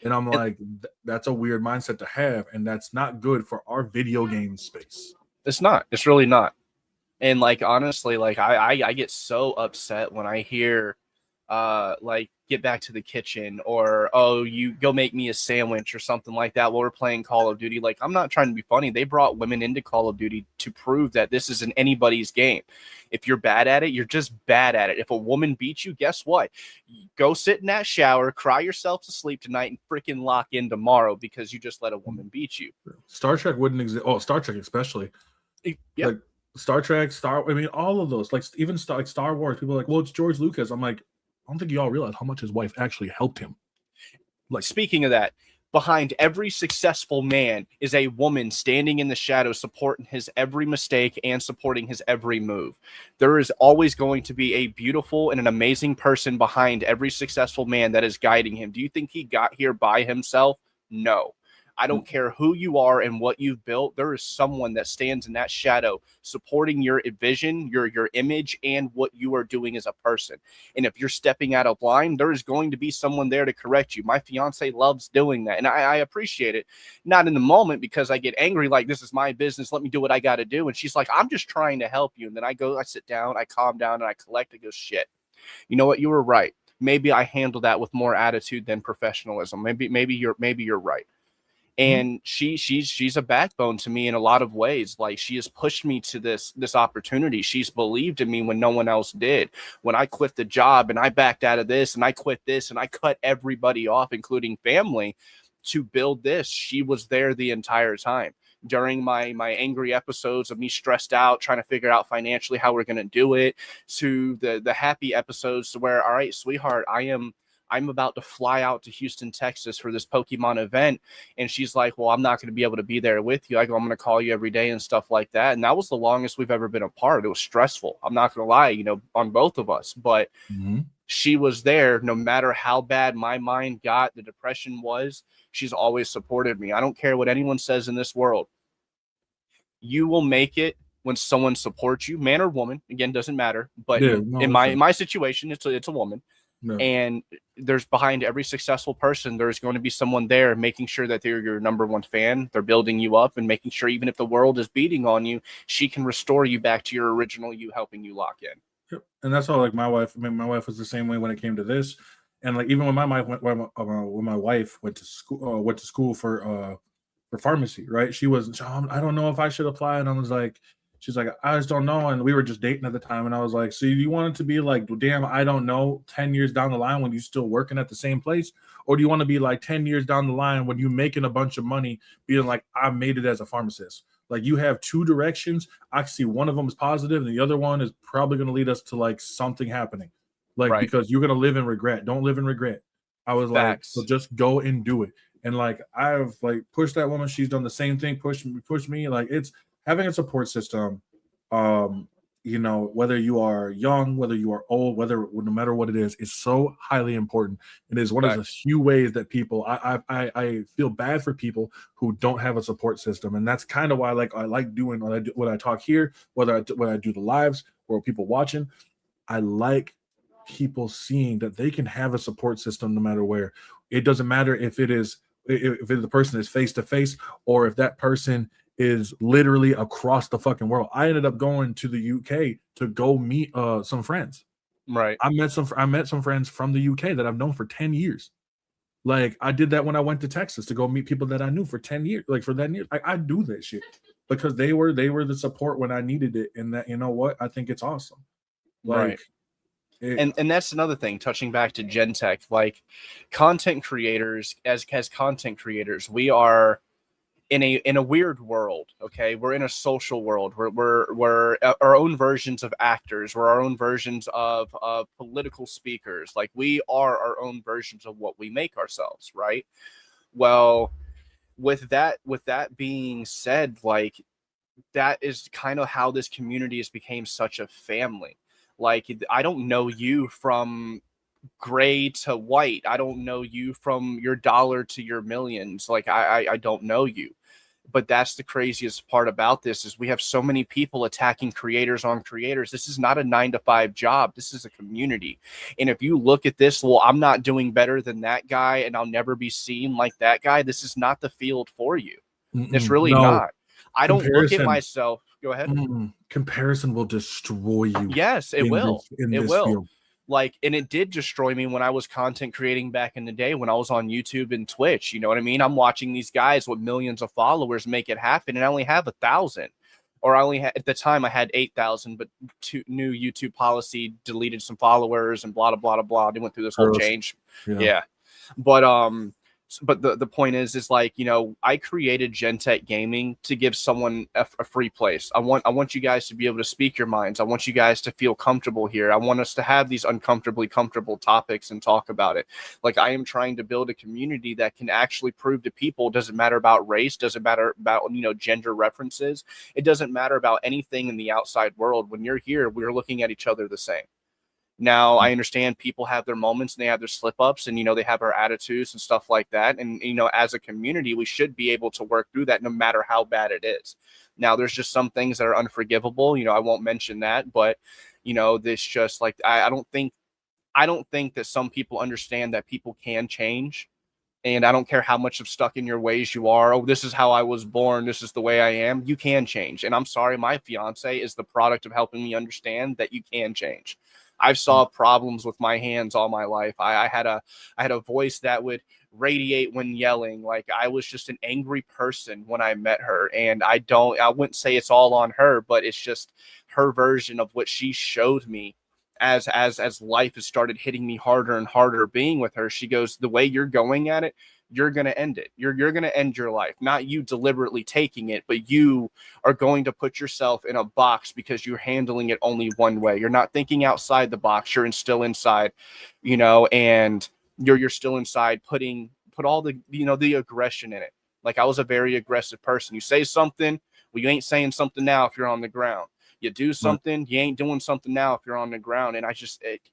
And I'm like, that's a weird mindset to have, and that's not good for our video game space. It's not. It's really not. And like, honestly, like I get so upset when I hear like, get back to the kitchen, or, oh, you go make me a sandwich or something like that while we're playing Call of Duty. Like, I'm not trying to be funny. They brought women into Call of Duty to prove that this isn't anybody's game. If you're bad at it, you're just bad at it. If a woman beats you, guess what? Go sit in that shower, cry yourself to sleep tonight, and freaking lock in tomorrow because you just let a woman beat you. Star Trek wouldn't exist. Oh, Star Trek especially. Yeah. Like, Star Trek, all of those. Like, even Star Wars. People are like, well, it's George Lucas. I'm like, I don't think you all realize how much his wife actually helped him. Like, speaking of that, behind every successful man is a woman standing in the shadows, supporting his every mistake and supporting his every move. There is always going to be a beautiful and an amazing person behind every successful man that is guiding him. Do you think he got here by himself? No. I don't care who you are and what you've built. There is someone that stands in that shadow supporting your vision, your image, and what you are doing as a person. And if you're stepping out of line, there is going to be someone there to correct you. My fiance loves doing that, and I appreciate it. Not in the moment, because I get angry, like, this is my business, let me do what I got to do. And she's like, I'm just trying to help you. And then I sit down, I calm down, and I collect and go, shit, you know what? You were right. Maybe I handle that with more attitude than professionalism. Maybe you're right. And she's a backbone to me in a lot of ways. Like, she has pushed me to this opportunity. She's believed in me when no one else did. When I quit the job and I backed out of this and I quit this and I cut everybody off, including family, to build this, she was there the entire time. During my angry episodes of me stressed out, trying to figure out financially how we're going to do it, to the happy episodes to where, all right, sweetheart, I'm about to fly out to Houston, Texas for this Pokemon event. And she's like, well, I'm not going to be able to be there with you. I go, I'm going to call you every day and stuff like that. And that was the longest we've ever been apart. It was stressful. I'm not going to lie, on both of us. But She was there no matter how bad my mind got, the depression was. She's always supported me. I don't care what anyone says in this world. You will make it when someone supports you, man or woman. Again, doesn't matter. But Yeah, in no, it's my true. in my situation, it's a woman. No. And there's behind every successful person, there's going to be someone there making sure that they're your number one fan. They're building you up and making sure even if the world is beating on you, she can restore you back to your original you, helping you lock in. Yep. And that's all. Like my wife, I mean, my wife was the same way when it came to this, and like even when my wife went, when my wife went to school for pharmacy, right? She was, I don't know if I should apply, and I was like, she's like, I just don't know, and we were just dating at the time, and I was like, so you want it to be like, damn, I don't know, 10 years down the line when you're still working at the same place, or do you want to be like 10 years down the line when you're making a bunch of money, being like, I made it as a pharmacist? Like you have two directions. I see one of them is positive, and the other one is probably going to lead us to like something happening, like Right. because you're going to live in regret. Don't live in regret. I was like, so Facts. just go and do it. And like I've like pushed that woman. She's done the same thing. Push me. Like it's having a support system. Um, whether you are young, whether you are old, no matter what it is so highly important. It is one of the Facts. few ways that people. I feel bad for people who don't have a support system, and that's kind of why I like doing when I talk here, when I do the lives or people watching. I like people seeing that they can have a support system no matter where. It doesn't matter if the person is face to face or if that person is literally across the fucking world. I ended up going to the UK to go meet some friends. Right. I met some friends from the UK that I've known for 10 years. Like I did that when I went to Texas to go meet people that I knew for 10 years. Like for that year, I do that shit because they were the support when I needed it. And that, you know what? I think it's awesome. Right. Like it, And that's another thing, touching back to GenTech, like content creators, as content creators, we are in a weird world. Okay, we're in a social world. We're our own versions of actors. We're our own versions of political speakers. Like we are our own versions of what we make ourselves, right? Well, with that being said, like that is kind of how this community has became such a family. Like I don't know you from gray to white. I don't know you from your dollar to your millions. Like I don't know you. But that's the craziest part about this is we have so many people attacking creators on creators. This is not a 9 to 5 job. This is a community. And if you look at this, well, I'm not doing better than that guy and I'll never be seen like that guy. This is not the field for you. It's really no not. I don't look at comparison. myself. Go ahead. Comparison will destroy you Yes, it in will. in It this will. field. Like, and it did destroy me when I was content creating back in the day when I was on YouTube and Twitch. You know what I mean? I'm watching these guys with millions of followers make it happen, and I only have 1,000. Or I only had at the time I had 8,000, but new YouTube policy deleted some followers and blah blah blah blah. They went through this whole Gross. change. Yeah. Yeah, but the point is like, you know, I created GenTech Gaming to give someone a free place. I want you guys to be able to speak your minds. I want you guys to feel comfortable here. I want us to have these uncomfortably comfortable topics and talk about it. Like I am trying to build a community that can actually prove to people, doesn't matter about race, doesn't matter about, you know, gender references. It doesn't matter about anything in the outside world. When you're here, we're looking at each other the same. Now, I understand people have their moments and they have their slip ups and, you know, they have our attitudes and stuff like that. And, you know, as a community, we should be able to work through that no matter how bad it is. Now, there's just some things that are unforgivable. You know, I won't mention that, but, you know, this just like, I don't think that some people understand that people can change. And I don't care how much of stuck in your ways you are. Oh, this is how I was born. This is the way I am. You can change. And I'm sorry, my fiance is the product of helping me understand that you can change. I've solved problems with my hands all my life. I had a voice that would radiate when yelling. Like I was just an angry person when I met her. And I wouldn't say it's all on her, but it's just her version of what she showed me as life has started hitting me harder and harder being with her. She goes, the way you're going at it, you're going to end it. You're going to end your life. Not you deliberately taking it, but you are going to put yourself in a box because you're handling it only one way. You're not thinking outside the box. You're still inside, you know, and you're still inside put all the, you know, the aggression in it. Like I was a very aggressive person. You say something, well, you ain't saying something now if you're on the ground. You do something, you ain't doing something now if you're on the ground. And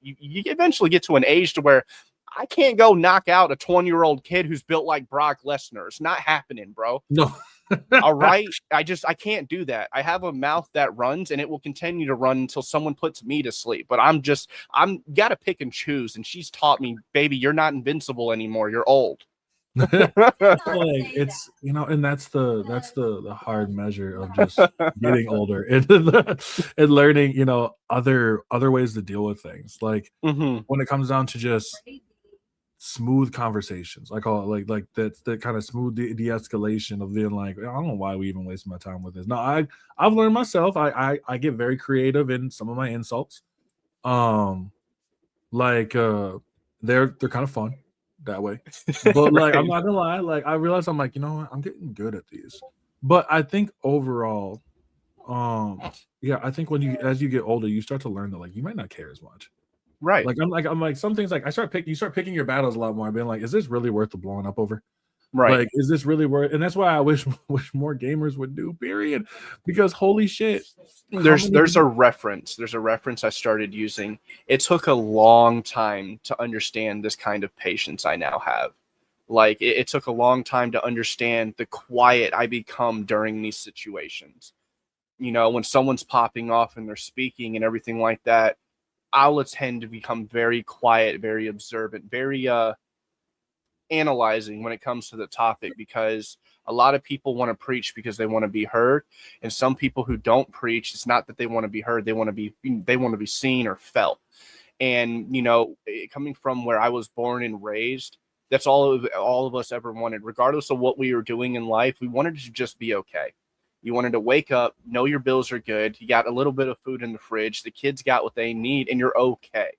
you eventually get to an age to where I can't go knock out a 20-year-old kid who's built like Brock Lesnar. It's not happening, bro. No. All right. I can't do that. I have a mouth that runs, and it will continue to run until someone puts me to sleep. But I'm gotta pick and choose. And she's taught me, baby, you're not invincible anymore. You're old. Like it's, you know, and that's the hard measure of just getting older and learning, you know, other ways to deal with things. Like when it comes down to just smooth conversations, I call it like that kind of smooth de-escalation of being like, I don't know why we even waste my time with this. No, I've learned myself. I get very creative in some of my insults. Like they're kind of fun that way. But like, I'm not gonna lie, like I realized I'm like, you know what, I'm getting good at these. But I think overall, yeah, I think as you get older, you start to learn that like you might not care as much. Right. Like I'm like some things like you start picking your battles a lot more. Being like, is this really worth the blowing up over? Right. Like, is this really worth? And that's why I wish more gamers would do. Period. Because holy shit, there's a reference. There's a reference I started using. It took a long time to understand this kind of patience I now have. Like it took a long time to understand the quiet I become during these situations. You know, when someone's popping off and they're speaking and everything like that, I'll tend to become very quiet, very observant, very analyzing when it comes to the topic, because a lot of people want to preach because they want to be heard, and some people who don't preach, it's not that they want to be heard, they want to be seen or felt. And you know, coming from where I was born and raised, that's all of us ever wanted, regardless of what we were doing in life. We wanted to just be okay. You wanted to wake up, know your bills are good, you got a little bit of food in the fridge, the kids got what they need, and you're okay.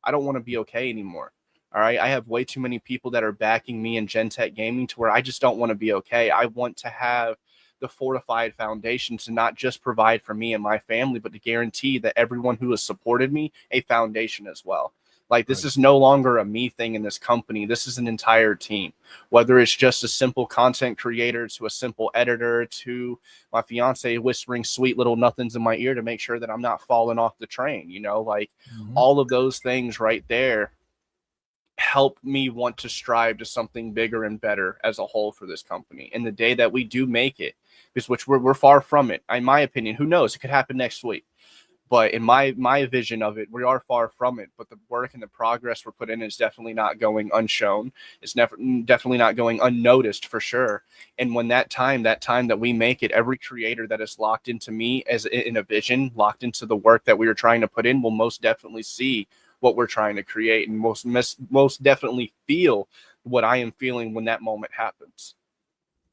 I don't want to be okay anymore. All right. I have way too many people that are backing me in GenTech gaming to where I just don't want to be okay. I want to have the fortified foundation to not just provide for me and my family, but to guarantee that everyone who has supported me a foundation as well. Like this is no longer a me thing in this company. This is an entire team, whether it's just a simple content creator to a simple editor to my fiance whispering sweet little nothings in my ear to make sure that I'm not falling off the train, you know, like all of those things right there help me want to strive to something bigger and better as a whole for this company. And the day that we do make it, because which we're far from it, in my opinion, who knows, it could happen next week. But in my vision of it, we are far from it. But the work and the progress we're put in is definitely not going unshown. It's definitely not going unnoticed for sure. And when that time that we make it, every creator that is locked into me as in a vision, locked into the work that we are trying to put in, will most definitely see what we're trying to create, and most definitely feel what I am feeling when that moment happens.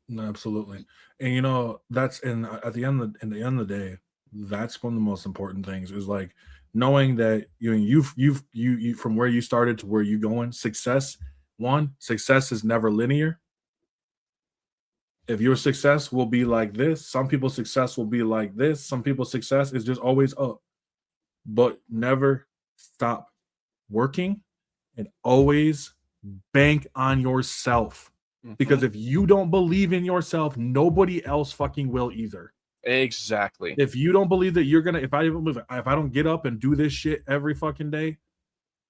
No, absolutely. And you know, that's at the end of the day, that's one of the most important things is like knowing that you from where you started to where you going. Success is never linear. If your success will be like this, some people's success will be like this. Some people's success is just always up. But never stop working and always bank on yourself. Because if you don't believe in yourself, nobody else fucking will either. Exactly. If you don't believe that you're gonna, if I don't get up and do this shit every fucking day,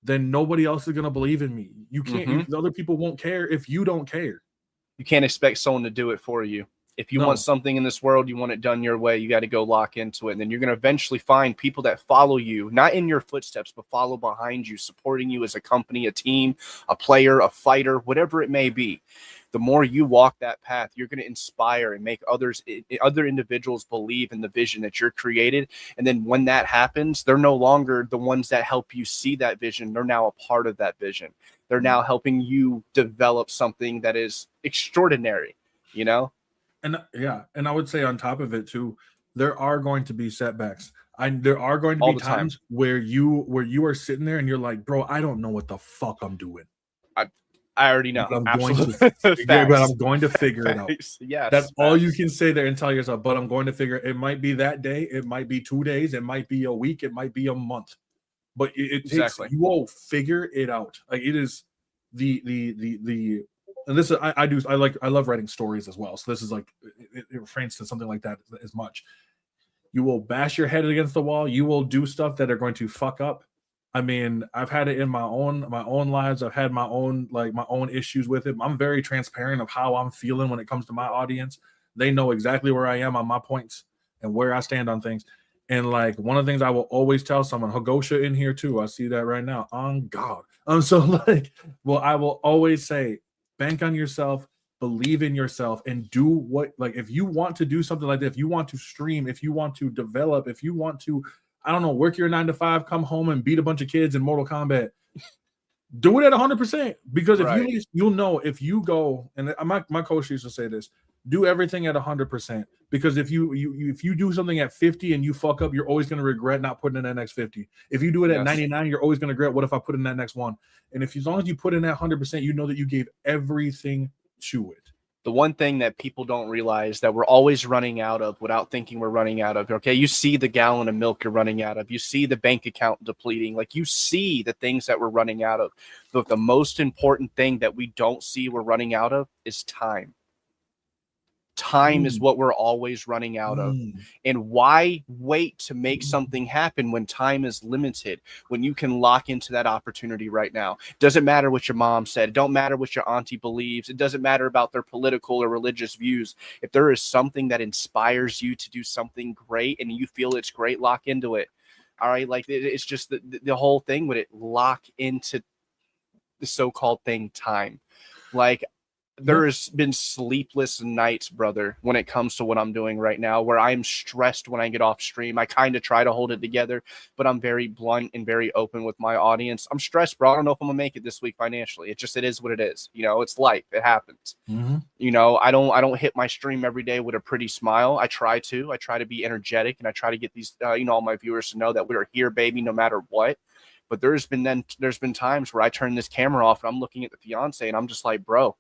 then nobody else is gonna believe in me. You can't. The other people won't care if you don't care. You can't expect someone to do it for you. If you want something in this world, you want it done your way, you got to go lock into it. And then you're going to eventually find people that follow you, not in your footsteps, but follow behind you, supporting you as a company, a team, a player, a fighter, whatever it may be. The more you walk that path, you're going to inspire and make other individuals believe in the vision that you're created. And then when that happens, they're no longer the ones that help you see that vision. They're now a part of that vision. They're now helping you develop something that is extraordinary, you know? And yeah, and I would say on top of it too, there are going to be setbacks. There are going to be times where you are sitting there and you're like, bro, I don't know what the fuck I'm doing. I already know. But I'm going to figure it out. Yes, that's all you can say there and tell yourself. But I'm going to figure it. It might be that day. It might be 2 days. It might be a week. It might be a month. But it takes. You will figure it out. Like it is the. And this is I love writing stories as well. So this is like it refrains to something like that as much. You will bash your head against the wall. You will do stuff that are going to fuck up. I mean, I've had it in my own lives. I've had my own issues with it. I'm very transparent of how I'm feeling when it comes to my audience. They know exactly where I am on my points and where I stand on things. And like one of the things I will always tell someone, Hagosha in here too. I see that right now. On God. So like, well, I will always say, bank on yourself, believe in yourself, and do what, like, if you want to do something like that, if you want to stream, if you want to develop, if you want to, I don't know, work your 9 to 5, come home and beat a bunch of kids in Mortal Kombat, do it at 100%. Because if Right. you'll know if you go, and my coach used to say this, do everything at 100%. Because if you do something at 50 and you fuck up, you're always going to regret not putting in that next 50. If you do it at 99, you're always going to regret, what if I put in that next one? And if as long as you put in that 100%, you know that you gave everything to it. The one thing that people don't realize that we're always running out of without thinking we're running out of. Okay, you see the gallon of milk you're running out of. You see the bank account depleting. Like, you see the things that we're running out of. But the most important thing that we don't see we're running out of is time. Time is what we're always running out of. And why wait to make something happen when time is limited, when you can lock into that opportunity right now? Doesn't matter what your mom said. It don't matter what your auntie believes. It doesn't matter about their political or religious views. If there is something that inspires you to do something great and you feel it's great, lock into it. All right. Like, it's just the whole thing with it, lock into the so-called thing, time. Like, there's been sleepless nights, brother, when it comes to what I'm doing right now, where I'm stressed when I get off stream. I kind of try to hold it together, but I'm very blunt and very open with my audience. I'm stressed, bro. I don't know if I'm gonna make it this week financially. It is what it is. You know, it's life. It happens. You know, I don't hit my stream every day with a pretty smile. I try to be energetic, and I try to get these, all my viewers to know that we're here, baby, no matter what. But there's been times where I turn this camera off and I'm looking at the fiance and I'm just like, bro,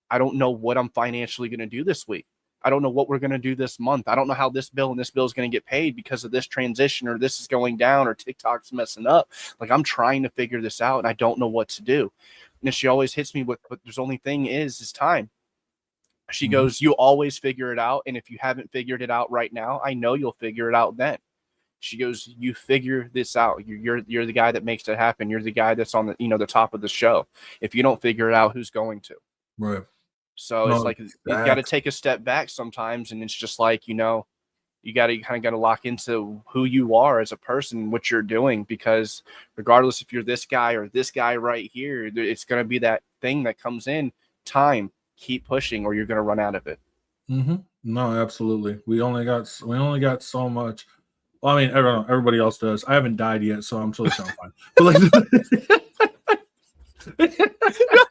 I don't know what I'm financially going to do this week. I don't know what we're going to do this month. I don't know how this bill and this bill is going to get paid because of this transition, or this is going down, or TikTok's messing up. Like, I'm trying to figure this out and I don't know what to do. And she always hits me with, but there's only thing is time. She goes, you always figure it out. And if you haven't figured it out right now, I know you'll figure it out then. She goes, you figure this out. You're the guy that makes it happen. You're the guy that's on the, the top of the show. If you don't figure it out, who's going to? Right. So it's like, you got to take a step back sometimes, and it's just like, you got to lock into who you are as a person, what you're doing, because regardless if you're this guy or this guy right here, it's going to be that thing that comes in. Time, keep pushing, or you're going to run out of it. No, absolutely. We only got so much. Well, I mean, everybody else does. I haven't died yet, so I'm totally fine. But like,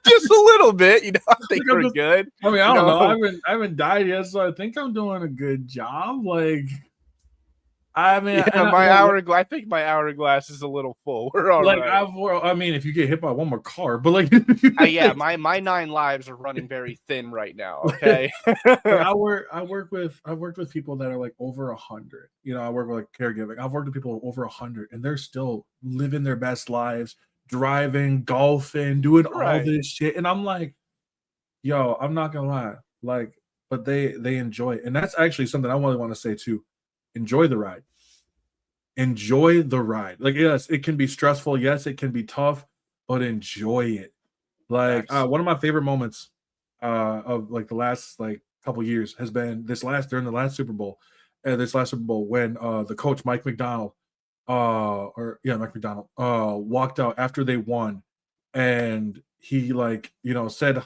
just a little bit, I think we're good. I mean, I don't know. I haven't died yet, so I think I'm doing a good job. Like, I mean, I think my hourglass is a little full. We're all right. I mean, if you get hit by one more car, but like, my 9 lives are running very thin right now. Okay. I've worked with people that are like over 100. I work with like caregiving. I've worked with people over 100, and they're still living their best lives, driving, golfing, doing all this shit. And I'm like, yo, I'm not gonna lie, like, but they enjoy it. And that's actually something I really want to say too. Enjoy the ride. Enjoy the ride. Like, yes, it can be stressful. Yes, it can be tough, but enjoy it. Like, one of my favorite moments of like the last like couple years has been during the last Super Bowl, when the coach Mike McDonald walked out after they won, and he said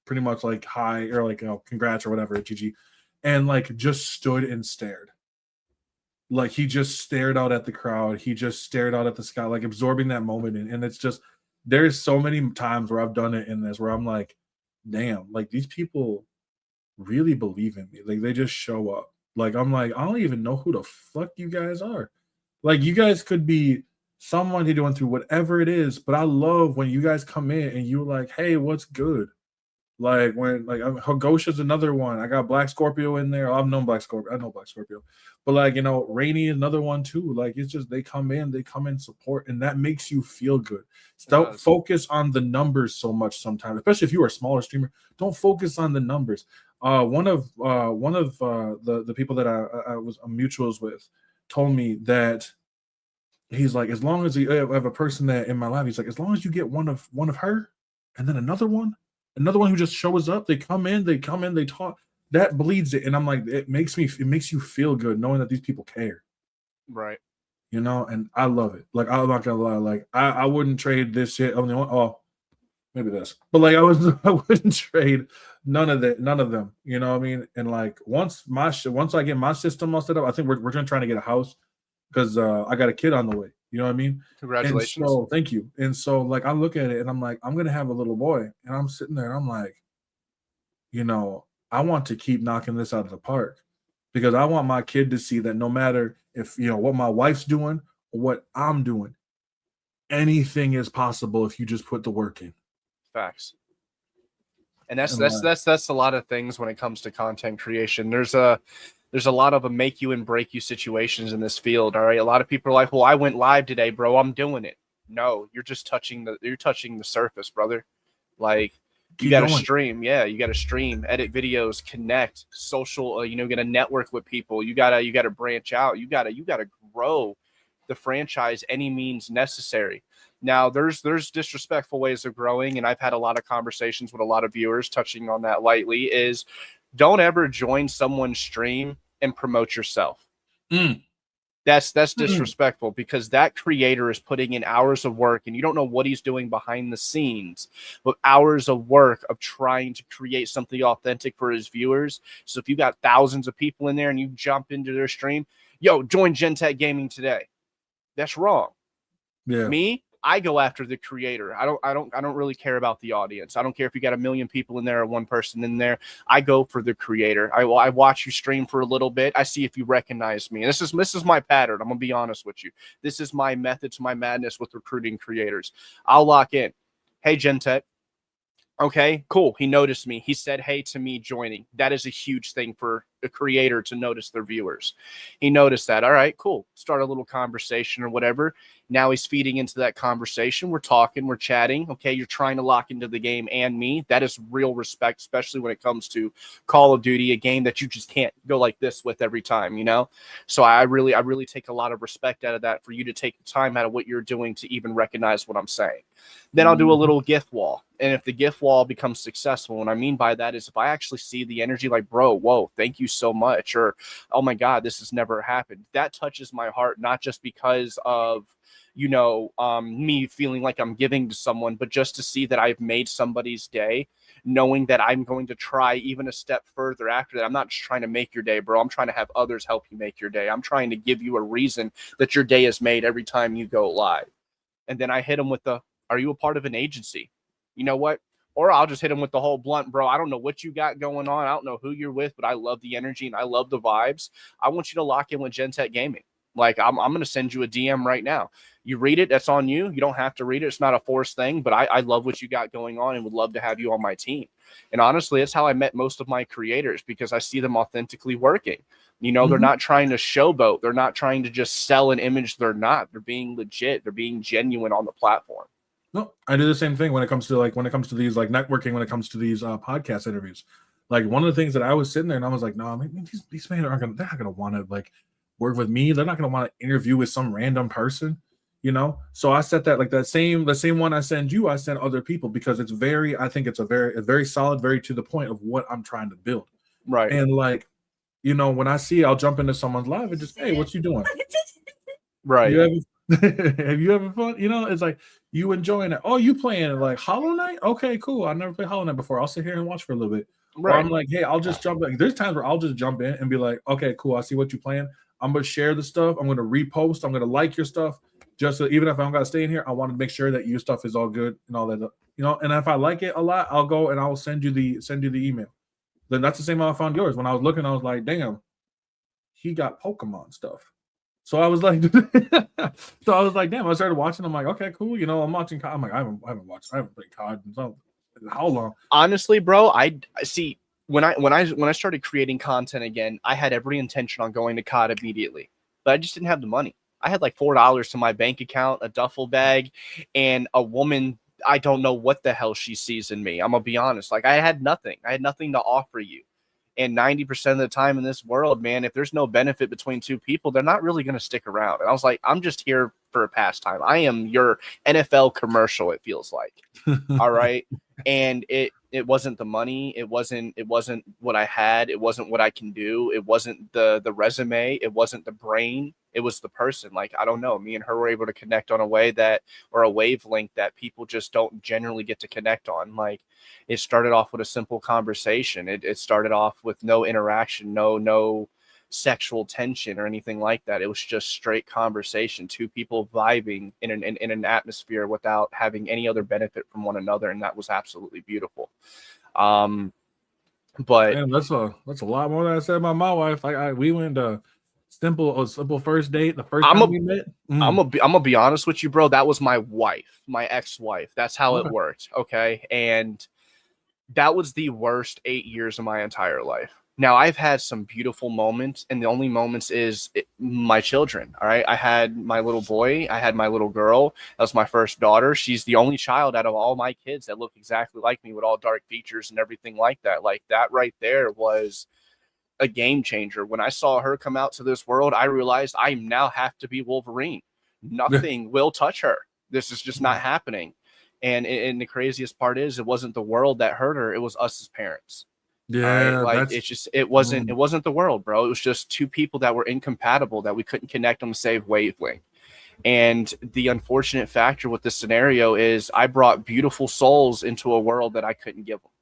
pretty much like hi, or like congrats or whatever, GG, and like just stood and stared. Like, he just stared out at the crowd. He just stared out at the sky, like absorbing that moment. And it's just, there's so many times where I've done it in this, where I'm like, damn, like, these people really believe in me. Like, they just show up. Like, I'm like, I don't even know who the fuck you guys are. Like, you guys could be someone who's going through whatever it is, but I love when you guys come in and you're like, hey, what's good? Like, when, like, Hagosha's another one. I got Black Scorpio in there. I've known Black Scorpio. I know Black Scorpio. But, like, Rainy is another one, too. Like, it's just, they come in support, and that makes you feel good. Don't focus on the numbers so much sometimes, especially if you are a smaller streamer. Don't focus on the numbers. One of the people that I was mutuals with told me that he's like, as long as you have a person that in my life, he's like, as long as you get one of her, and then another one who just shows up, they come in, they talk, that bleeds it, and I'm like, it makes you feel good knowing that these people care, Right. and I love it. Like I'm not gonna lie, like I wouldn't trade this shit on the oh maybe this, but like I wouldn't trade none of them. You know what I mean? And like once I get my system all set up, I think we're gonna try to get a house because I got a kid on the way. You know what I mean? And Congratulations. so, thank you. And so, like, I look at it and I'm like, I'm gonna have a little boy, and I'm sitting there and I'm like, you know, I want to keep knocking this out of the park because I want my kid to see that no matter if what my wife's doing or what I'm doing, anything is possible if you just put the work in. Facts. And that's And that's like, that's that's a lot of things when it comes to content creation. There's a lot of a make you and break you situations in this field. All right. A lot of people are like, well, I went live today, bro. I'm doing it. No, you're just touching the surface, brother. Like you keep got to going. stream. Yeah. You got to stream, edit videos, connect social, got to network with people. You gotta branch out. You gotta grow the franchise any means necessary. Now there's disrespectful ways of growing, and I've had a lot of conversations with a lot of viewers touching on that lightly is don't ever join someone's stream and promote yourself. Mm. That's Mm. disrespectful because that creator is putting in hours of work and you don't know what he's doing behind the scenes, but hours of work of trying to create something authentic for his viewers. So if you got thousands of people in there and you jump into their stream, yo, join GenTech Gaming today. That's wrong. Yeah. Me, I go after the creator. I don't really care about the audience. I don't care if you got 1 million people in there or one person in there. I go for the creator. I watch you stream for a little bit. I see if you recognize me. And this is my pattern. I'm gonna be honest with you. This is my method to my madness with recruiting creators. I'll lock in. Hey, GenTech. Okay, cool. He noticed me. He said hey to me joining. That is a huge thing for a creator to notice their viewers. He noticed that. All right, cool. Start a little conversation or whatever. Now he's feeding into that conversation. We're talking, we're chatting. Okay, you're trying to lock into the game and me. That is real respect, especially when it comes to Call of Duty, a game that you just can't go like this with every time. So I really take a lot of respect out of that for you to take the time out of what you're doing to even recognize what I'm saying. Then I'll do a little gift wall. And if the gift wall becomes successful, what I mean by that is if I actually see the energy like, bro, whoa, thank you so much. Or, oh my God, this has never happened. That touches my heart, not just because of, me feeling like I'm giving to someone, but just to see that I've made somebody's day, knowing that I'm going to try even a step further after that. I'm not just trying to make your day, bro. I'm trying to have others help you make your day. I'm trying to give you a reason that your day is made every time you go live. And then I hit them with are you a part of an agency? You know what? Or I'll just hit them with the whole blunt, bro. I don't know what you got going on. I don't know who you're with, but I love the energy and I love the vibes. I want you to lock in with GenTech Gaming. Like I'm going to send you a DM right now. You read it, that's on you. You don't have to read it. It's not a forced thing, but I love what you got going on and would love to have you on my team. And honestly, that's how I met most of my creators because I see them authentically working. They're not trying to showboat. They're not trying to just sell an image. They're not. They're being legit. They're being genuine on the platform. No, I do the same thing when it comes to these like networking, when it comes to these podcast interviews. Like one of the things that I was sitting there and I was like, no, these men they're not gonna want to like work with me. They're not gonna want to interview with some random person, So I said that like the same one I send you, I send other people because I think it's a very solid, very to the point of what I'm trying to build. Right. And like, when I see I'll jump into someone's live and just, hey, what you doing? Right. Have you ever fun? It's like you enjoying it. Oh, you playing like Hollow Knight? Okay, cool. I never played Hollow Knight before. I'll sit here and watch for a little bit. Right. Or I'm like, hey, I'll just jump. Like, there's times where I'll just jump in and be like, okay, cool. I see what you're playing. I'm gonna share the stuff. I'm gonna repost. I'm gonna like your stuff. Just so even if I don't gotta stay in here, I want to make sure that your stuff is all good and all that. And if I like it a lot, I'll go and I will send you the email. Then that's the same way I found yours. When I was looking, I was like, damn, he got Pokemon stuff. So I was like, damn. I started watching. I'm like, okay, cool. I'm watching. I'm like, I haven't played COD in how long? Honestly, bro, I see when I started creating content again, I had every intention on going to COD immediately, but I just didn't have the money. I had like $4 to my bank account, a duffel bag, and a woman. I don't know what the hell she sees in me. I'm gonna be honest. Like I had nothing. I had nothing to offer you. And 90% of the time in this world, man, if there's no benefit between two people, they're not really going to stick around. And I was like, I'm just here for a pastime. I am your NFL commercial, it feels like. All right. And it wasn't the money. It wasn't what I had. It wasn't what I can do. It wasn't the resume. It wasn't the brain. It was the person. Like, I don't know. Me and her were able to connect on a way that, or a wavelength that people just don't generally get to connect on. Like, it started off with a simple conversation. It started off with no interaction, no sexual tension or anything like that. It was just straight conversation, two people vibing in an atmosphere without having any other benefit from one another, and that was absolutely beautiful. But man, that's a lot more than I said about my wife. We went a simple first date the first time we met. I'm gonna be honest with you, bro. That was my wife, my ex-wife. That's how it worked. Okay. And that was the worst 8 years of my entire life. Now, I've had some beautiful moments, and the only moments is my children. All right. I had my little boy. I had my little girl. That was my first daughter. She's the only child out of all my kids that look exactly like me with all dark features and everything like that. Like, that right there was a game changer. When I saw her come out to this world, I realized I now have to be Wolverine. Nothing will touch her. This is just not happening. And the craziest part is, it wasn't the world that hurt her. It was us as parents. Yeah, like it wasn't the world, bro. It was just two people that were incompatible, that we couldn't connect on the same wavelength. And the unfortunate factor with this scenario is I brought beautiful souls into a world that I couldn't give them.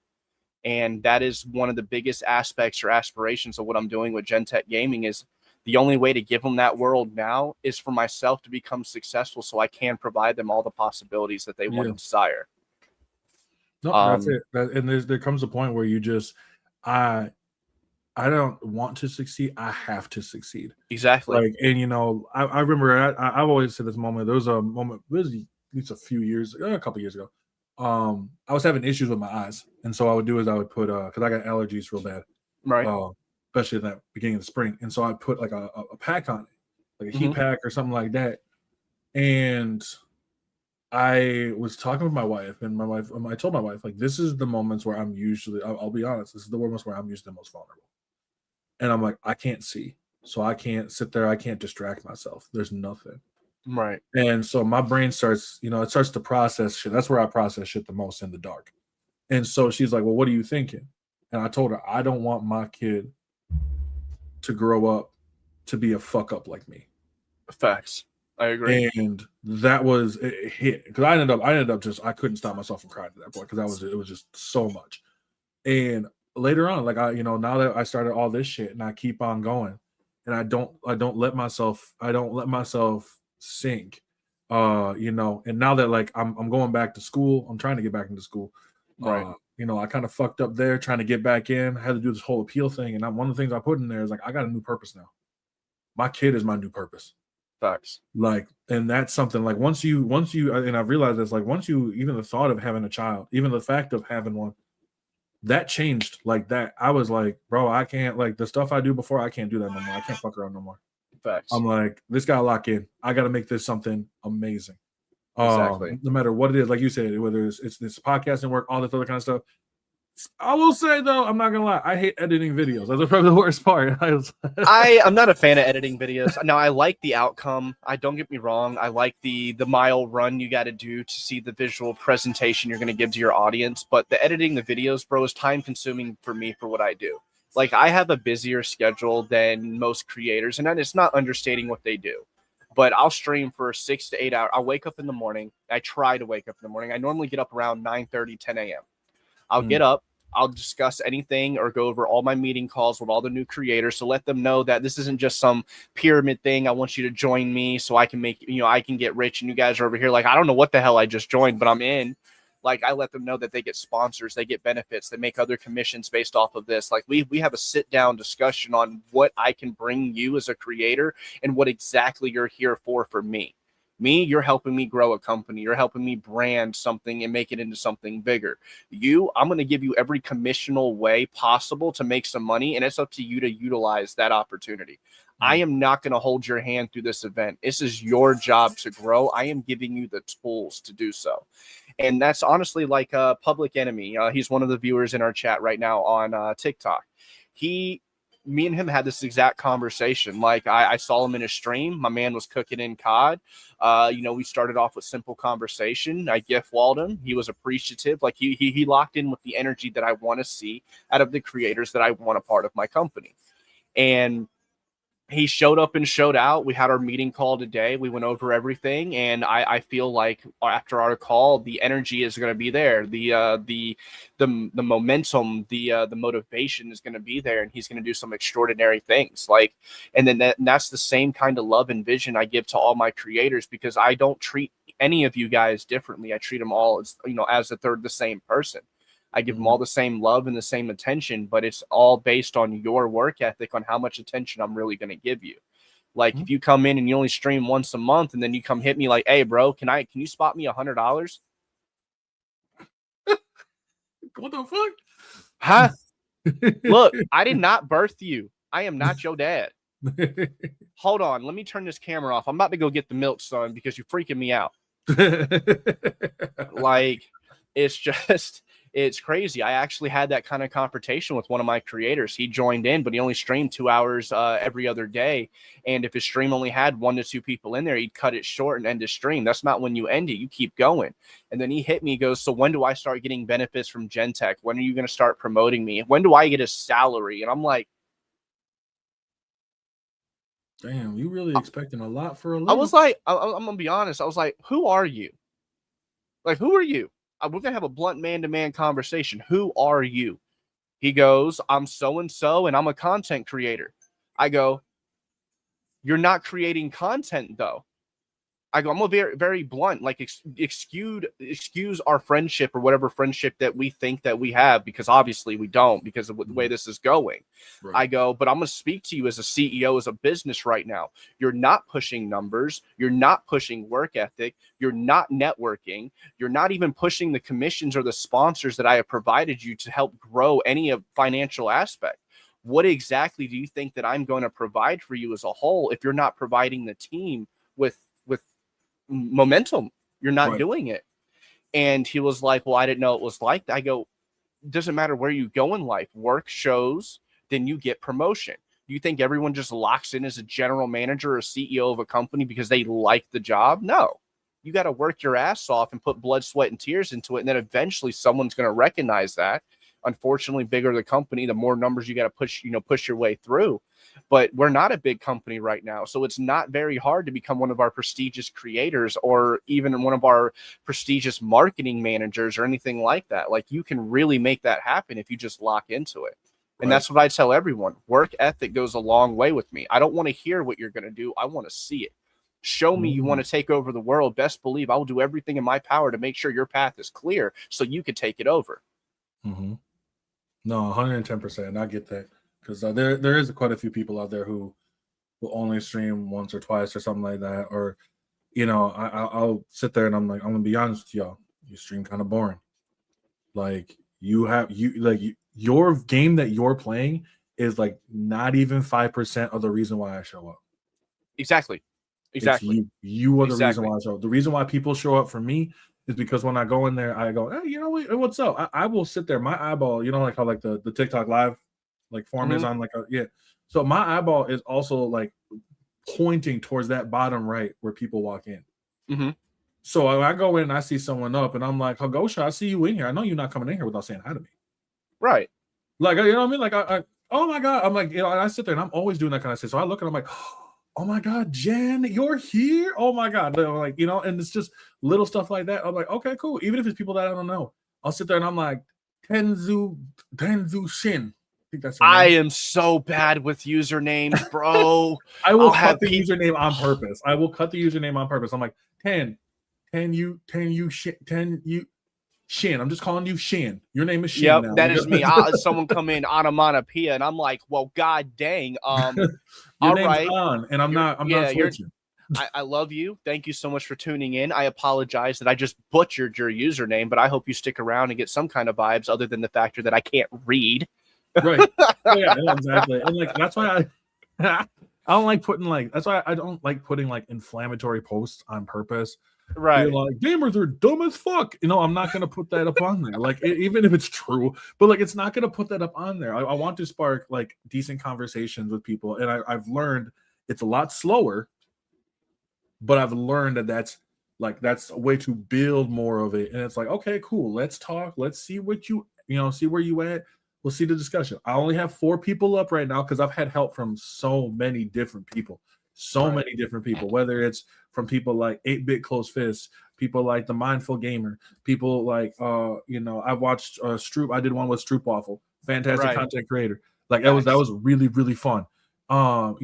And that is one of the biggest aspects or aspirations of what I'm doing with GenTech Gaming. Is the only way to give them that world now is for myself to become successful, so I can provide them all the possibilities that they want and desire. No, that's it. And there comes a point where you just, I don't want to succeed. I have to succeed. Exactly. Like, and I remember I've always said this moment. There was a moment, it was at least a couple years ago. I was having issues with my eyes, and so I would do is I would put because I got allergies real bad, right? Especially in that beginning of the spring, and so I put like a pack on it, like a heat pack or something like that. And I was talking with my wife, and I told my wife, like, this is the moments where I'm usually, I'll be honest, this is the moments where I'm usually the most vulnerable. And I'm like, I can't see, so I can't sit there, I can't distract myself. There's nothing. Right. And so my brain starts, it starts to process shit. That's where I process shit the most, in the dark. And so she's like, well, what are you thinking? And I told her, I don't want my kid to grow up to be a fuck up like me. Facts. I agree. And that was it hit, because I ended up just, I couldn't stop myself from crying at that point, because it was just so much. And later on, like, now that I started all this shit and I keep on going, and I don't let myself sink, and now that, like, I'm going back to school, I'm trying to get back into school. Right. I kind of fucked up there trying to get back in. I had to do this whole appeal thing, and one of the things I put in there is, like, I got a new purpose now. My kid is my new purpose. Facts. Like, and that's something, like, once you, and I've realized this, like, once you, even the thought of having a child, even the fact of having one, that changed like that. I was like, bro, I can't, like, the stuff I do before, I can't do that no more. I can't fuck around no more. Facts. I'm like, this got to lock in. I got to make this something amazing. Exactly. No matter what it is, like you said, whether it's this podcasting work, all this other kind of stuff. I will say, though, I'm not gonna lie, I hate editing videos. That's probably the worst part. I'm not a fan of editing videos. Now, I like the outcome. Don't get me wrong. I like the mile run you got to do to see the visual presentation you're going to give to your audience. But the editing the videos, bro, is time consuming for me for what I do. Like, I have a busier schedule than most creators, and it's not understating what they do. But I'll stream for 6 to 8 hours. I'll wake up in the morning. I try to wake up in the morning. I normally get up around 9:30, 10 a.m. I'll get up, I'll discuss anything or go over all my meeting calls with all the new creators to let them know that this isn't just some pyramid thing. I want you to join me so I can make, I can get rich, and you guys are over here like, I don't know what the hell I just joined, but I'm in. Like, I let them know that they get sponsors, they get benefits, they make other commissions based off of this. Like, we have a sit down discussion on what I can bring you as a creator and what exactly you're here for me. You're helping me grow a company. You're helping me brand something and make it into something bigger. I'm going to give you every commissional way possible to make some money, and it's up to you to utilize that opportunity. I am not going to hold your hand through this event. This is your job to grow. I am giving you the tools to do so. And that's honestly like a Public Enemy. He's one of the viewers in our chat right now on TikTok. Me and him had this exact conversation. Like I saw him in a stream. My man was cooking in COD. We started off with simple conversation. I gift walled him. He was appreciative. Like he locked in with the energy that I want to see out of the creators that I want a part of my company. And he showed up and showed out. We had our meeting call today. We went over everything, and I feel like after our call, the energy is going to be there. The momentum, the motivation is going to be there, and he's going to do some extraordinary things. And then that's the same kind of love and vision I give to all my creators, because I don't treat any of you guys differently. I treat them all as if they're the same person. I give them all the same love and the same attention, but it's all based on your work ethic, on how much attention I'm really going to give you. Like if you come in and you only stream once a month, and then you come hit me like, "Hey, bro, can you spot me $100?" What the fuck? Huh? Look, I did not birth you. I am not your dad. Hold on, let me turn this camera off. I'm about to go get the milk, son, because you're freaking me out. Like, it's crazy. I actually had that kind of confrontation with one of my creators. He joined in, but he only streamed 2 hours every other day. And if his stream only had 1 to 2 people in there, he'd cut it short and end his stream. That's not when you end it. You keep going. And then he hit me, he goes, "So when do I start getting benefits from GenTech? When are you going to start promoting me? When do I get a salary?" And I'm like, damn, you really expecting a lot for a little? I was like, I'm going to be honest. I was like, who are you? Like, who are you? We're going to have a blunt man-to-man conversation. Who are you? He goes, "I'm so-and-so, and I'm a content creator." I go, "You're not creating content, though." I go, I'm a very, very blunt, like excuse our friendship or whatever friendship that we think that we have, because obviously we don't, because of the way this is going. Right. I go, but I'm going to speak to you as a CEO, as a business right now. You're not pushing numbers. You're not pushing work ethic. You're not networking. You're not even pushing the commissions or the sponsors that I have provided you to help grow any of financial aspect. What exactly do you think that I'm going to provide for you as a whole if you're not providing the team with momentum? You're not doing it. And he was like, "Well, I didn't know it was like that." I go, "Doesn't matter where you go in life. Work shows, then you get promotion. You think everyone just locks in as a general manager or CEO of a company because they like the job? No. You got to work your ass off and put blood, sweat, and tears into it. And then eventually someone's going to recognize that. Unfortunately, bigger the company, the more numbers you got to push your way through. But we're not a big company right now, so it's not very hard to become one of our prestigious creators or even one of our prestigious marketing managers or anything like that. Like, you can really make that happen if you just lock into it. And that's what I tell everyone. Work ethic goes a long way with me. I don't want to hear what you're going to do. I want to see it. Show me you want to take over the world. Best believe I will do everything in my power to make sure your path is clear so you can take it over. No, 110%. I get that. Because there is quite a few people out there who will only stream once or twice or something like that. Or, I'll sit there and I'm like, I'm gonna be honest with y'all. You stream kind of boring. Like your game that you're playing is like not even 5% of the reason why I show up. Exactly. You are the reason why I show up. The reason why people show up for me is because when I go in there, I go, "Hey, what's up?" I will sit there. My eyeball, like how like the TikTok live form is on so my eyeball is also like pointing towards that bottom right where people walk in. So I go in and I see someone up and I'm like, "Hagosha, I see you in here. I know you're not coming in here without saying hi to me." Right. Like, you know what I mean? Like, I oh my God. I'm like, and I sit there and I'm always doing that kind of shit. So I look and I'm like, "Oh my God, Jen, you're here. Oh my God." Like, and it's just little stuff like that. I'm like, okay, cool. Even if it's people that I don't know, I'll sit there and I'm like, Tenzu Shin. I am so bad with usernames, bro. I will cut the username on purpose. I'm like, 10 you Shin. I'm just calling you Shin. Your name is Shin. Yep, now. That is me. Someone come in onomatopoeia, and I'm like, well, God dang. Your name's on, and I'm not switching. I love you. Thank you so much for tuning in. I apologize that I just butchered your username, but I hope you stick around and get some kind of vibes other than the factor that I can't read. Right. Yeah, exactly. And that's why I don't like putting that's why I don't like putting inflammatory posts on purpose. Right. like, gamers are dumb as fuck. I'm not gonna put that up on there. Like, even if it's true, but like, it's not gonna put that up on there. I want to spark like decent conversations with people, and I've learned it's a lot slower, but I've learned that that's a way to build more of it. And it's like, okay, cool. Let's talk. Let's see what see where you at. We'll see the discussion. I only have 4 people up right now because I've had help from so many different people. Many different people, whether it's from people like 8-Bit Close Fists, people like the Mindful Gamer, people like I've watched Stroop. I did one with Stroop Waffle, fantastic content creator. Like that was really, really fun. I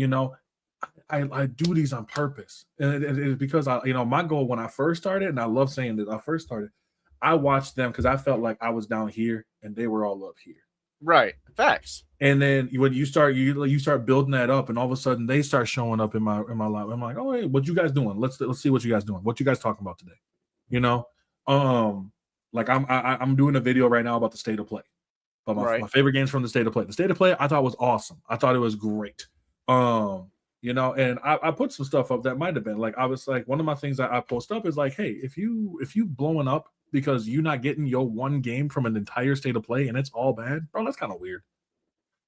do these on purpose, and it's because my goal when I first started, and I love saying this, I watched them because I felt like I was down here and they were all up here. Right. Facts. And then when you start building that up, and all of a sudden they start showing up in my life. I'm like, oh hey, what you guys doing? Let's see what you guys doing. What you guys talking about today? Like I'm doing a video right now about the state of play, about my favorite games from the state of play. The state of play I thought was awesome. I thought it was great. And I put some stuff up that might have been like, I was like, one of my things that I post up is like, hey, if you blowing up because you're not getting your one game from an entire state of play and it's all bad, bro, that's kind of weird.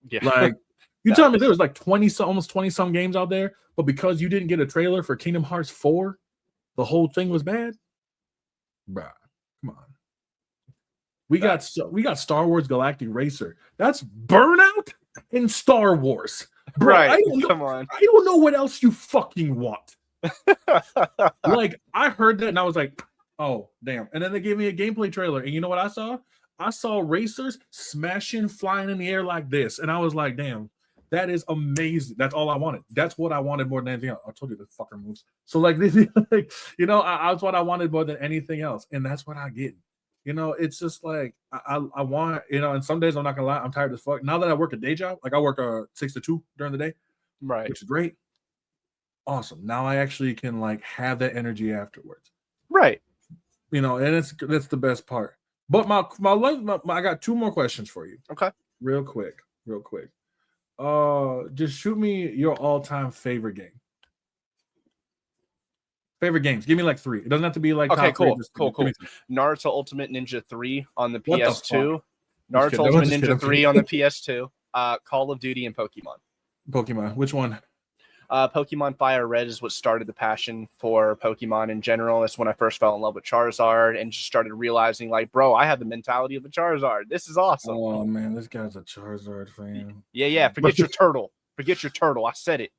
Yeah. Like, you tell me there was like almost 20 some games out there, but because you didn't get a trailer for Kingdom Hearts 4, the whole thing was bad? Bruh, come on. We got Star Wars Galactic Racer. That's Burnout in Star Wars. Bro, right. Come on. I don't know what else you fucking want. Like, I heard that and I was like, oh, damn. And then they gave me a gameplay trailer. And you know what I saw? I saw racers smashing, flying in the air like this. And I was like, damn, that is amazing. That's all I wanted. That's what I wanted more than anything else. I told you the fucker moves. So, like, this, like, that's what I wanted more than anything else. And that's what I get. It's just like, I want, and some days I'm not going to lie, I'm tired as fuck. Now that I work a day job, like I work 6 to 2 during the day, right, which is great. Awesome. Now I actually can like have that energy afterwards. Right. And that's the best part. But I got 2 more questions for you. Okay. Real quick. Just shoot me your all-time favorite game. Favorite games. Give me like 3. It doesn't have to be like okay, top cool. 3, Cool. Naruto Ultimate Ninja 3 on the PS2. Naruto Ultimate Ninja 3 on the PS2. Call of Duty and Pokemon. Which one? Pokemon Fire Red is what started the passion for Pokemon in general. That's when I first fell in love with Charizard and just started realizing, like, bro, I have the mentality of a Charizard. This is awesome. Oh, man, this guy's a Charizard fan. Yeah. Forget your turtle. I said it.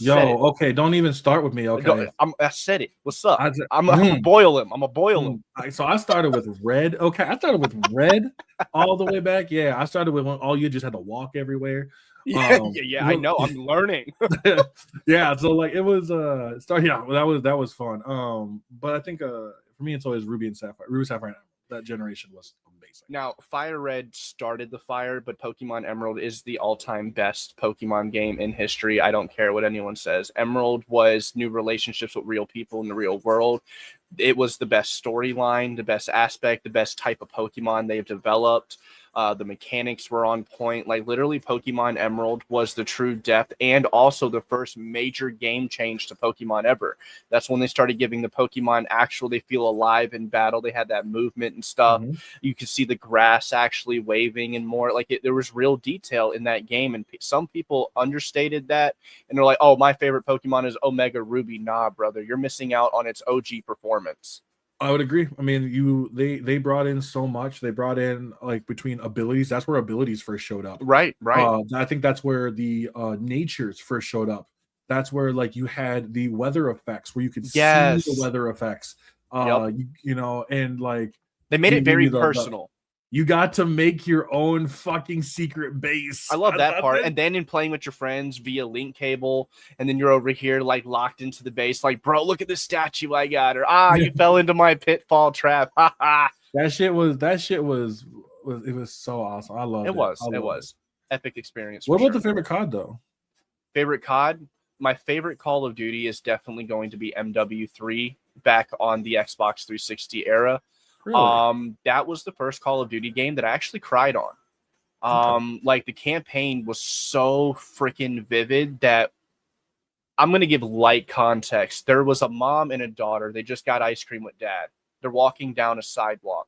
Okay, don't even start with me, okay? I said it. What's up? I'm going to boil him. So I started with red. Okay, I started with red all the way back. Yeah, I started with all you just had to walk everywhere. Yeah, I know. I'm learning. Yeah, so like it was that was fun. But I think for me it's always Ruby and Sapphire. Ruby, Sapphire, and Emerald. That generation was amazing. Now, Fire Red started the fire, but Pokemon Emerald is the all-time best Pokemon game in history. I don't care what anyone says. Emerald was new relationships with real people in the real world. It was the best storyline, the best aspect, the best type of Pokemon they've developed. The mechanics were on point. Like, literally, Pokemon Emerald was the true depth and also the first major game change to Pokemon ever. That's when they started giving the Pokemon they feel alive in battle. They had that movement and stuff. Mm-hmm. You could see the grass actually waving and more. Like, there was real detail in that game, and some people understated that, and they're like, oh, my favorite Pokemon is Omega Ruby. Nah, brother, you're missing out on its OG performance. I would agree. I mean, they brought in so much. They brought in like between abilities. That's where abilities first showed up. Right. I think that's where the natures first showed up. That's where like you had the weather effects, where you could see the weather effects. And like they made it very personal. You got to make your own fucking secret base. I love that part. And then in playing with your friends via link cable, and then you're over here like locked into the base, like, bro, look at this statue I got, or you fell into my pitfall trap. That shit was it was so awesome. I love it. It was epic experience. What about the favorite COD though? Favorite COD? My favorite Call of Duty is definitely going to be MW3 back on the Xbox 360 era. Really? That was the first Call of Duty game that I actually cried on. Like, the campaign was so freaking vivid that I'm going to give light context. There was a mom and a daughter. They just got ice cream with dad. They're walking down a sidewalk,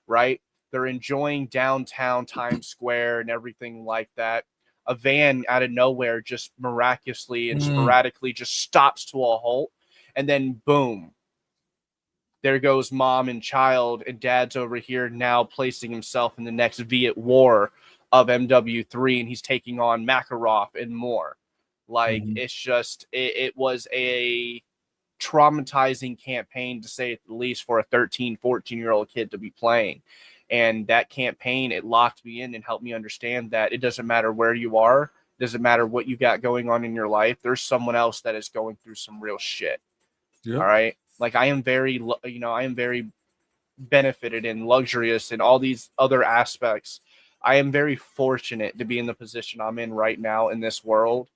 right? They're enjoying downtown Times Square and everything like that. A van out of nowhere just miraculously and sporadically just stops to a halt. And then boom, there goes mom and child, and dad's over here now placing himself in the next Viet War of MW3, and he's taking on Makarov and more. Like, it's just, it was a traumatizing campaign, to say at least, for a 13, 14-year-old kid to be playing. And that campaign, it locked me in and helped me understand that it doesn't matter where you are, it doesn't matter what you got going on in your life, there's someone else that is going through some real shit. Yep. All right? Like, I am very benefited and luxurious in all these other aspects. I am very fortunate to be in the position I'm in right now in this world.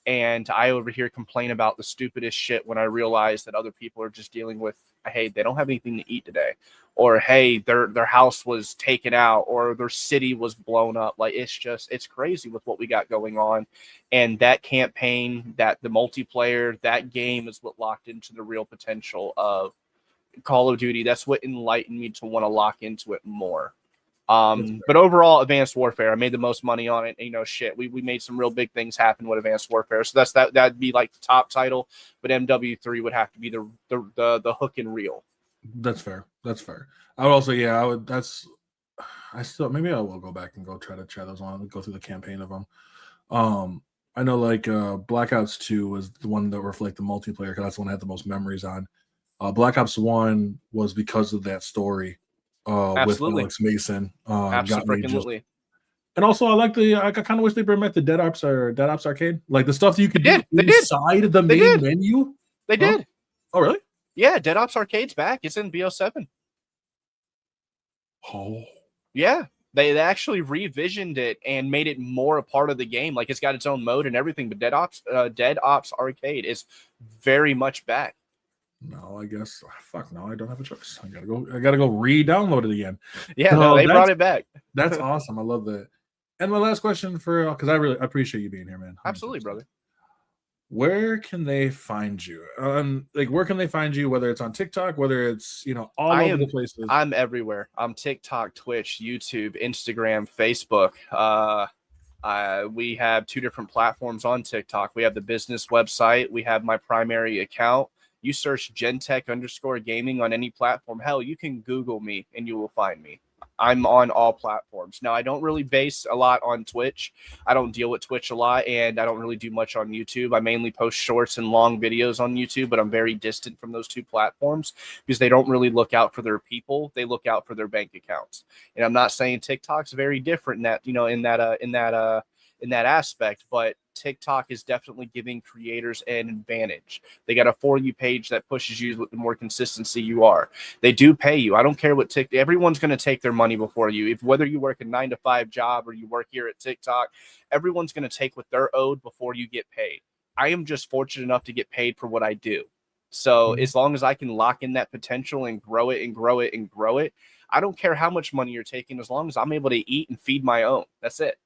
And I over here complain about the stupidest shit when I realize that other people are just dealing with, hey, they don't have anything to eat today, or hey, their house was taken out, or their city was blown up. Like, it's crazy with what we got going on. And that campaign, that the multiplayer, that game is what locked into the real potential of Call of Duty. That's what enlightened me to want to lock into it more. But overall, Advanced Warfare, I made the most money on it. You know, shit, we made some real big things happen with Advanced Warfare. So that'd be like the top title, but MW3 would have to be the hook and reel. That's fair. I would also, maybe I will go back and go try those on, go through the campaign of them. I know like Black Ops 2 was the one that were like the multiplayer, because that's the one I had the most memories on. Black Ops 1 was because of that story. With Alex Mason. Absolutely. And also, I kind of wish they bring back the Dead Ops Arcade. Like the stuff that you could do inside the main menu. They did. Oh, really? Yeah, Dead Ops Arcade's back. It's in BO7. Oh. Yeah. They actually revisioned it and made it more a part of the game. Like, it's got its own mode and everything, but Dead Ops Arcade is very much back. No, I guess fuck no, I don't have a choice. I gotta go re-download it again. Yeah, so no, they brought it back. That's awesome. I love that. And my last question because I really appreciate you being here, man. 100%. Absolutely, brother. Where can they find you? Where can they find you? Whether it's on TikTok, whether it's all over the places. I'm everywhere. I'm TikTok, Twitch, YouTube, Instagram, Facebook. We have 2 different platforms on TikTok. We have the business website. We have my primary account. You search GenTech _gaming on any platform. Hell, you can Google me and you will find me. I'm on all platforms. Now, I don't really base a lot on Twitch. I don't deal with Twitch a lot, and I don't really do much on YouTube. I mainly post shorts and long videos on YouTube, but I'm very distant from those 2 platforms because they don't really look out for their people. They look out for their bank accounts. And I'm not saying TikTok's very different in that aspect, but TikTok is definitely giving creators an advantage. They got a For You page that pushes you with the more consistency you are. They do pay you. I don't care what everyone's going to take their money before you. Whether you work a 9-to-5 job or you work here at TikTok, everyone's going to take what they're owed before you get paid. I am just fortunate enough to get paid for what I do. So as long as I can lock in that potential and grow it and grow it and grow it, I don't care how much money you're taking, as long as I'm able to eat and feed my own. That's it.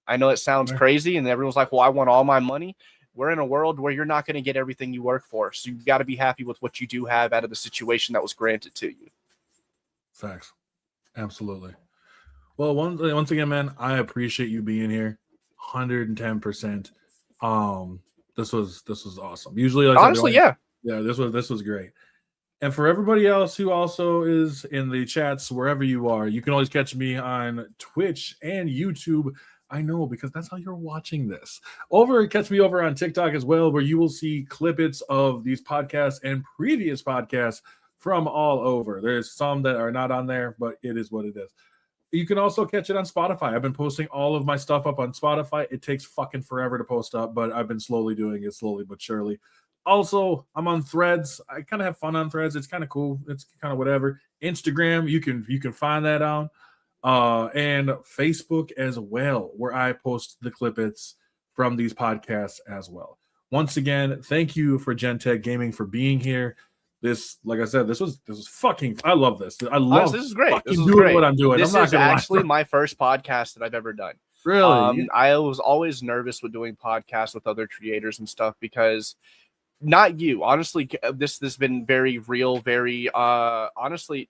I know it sounds crazy, and everyone's like, well, I want all my money. We're in a world where you're not going to get everything you work for. So you've got to be happy with what you do have out of the situation that was granted to you. Facts. Absolutely. Well, once again, man, I appreciate you being here. 110%. This was awesome. Usually, like honestly, this was great. And for everybody else who also is in the chats, wherever you are, you can always catch me on Twitch and YouTube. I know, because that's how you're watching this. Catch me over on TikTok as well, where you will see clippets of these podcasts and previous podcasts from all over. There's some that are not on there, but it is what it is. You can also catch it on Spotify. I've been posting all of my stuff up on Spotify. It takes fucking forever to post up, but I've been slowly doing it, slowly but surely. Also, I'm on Threads. I kind of have fun on Threads. It's kind of cool. It's kind of whatever. Instagram, you can find that on. And Facebook as well, where I post the clippets from these podcasts as well. Once again, thank you for GenTech Gaming for being here. This, like I said, this was fucking. I love this. I love. This is great. This is great. What I'm doing. This is actually my first podcast that I've ever done. Really? I was always nervous with doing podcasts with other creators and stuff because not you, honestly, this has been very real, very honestly,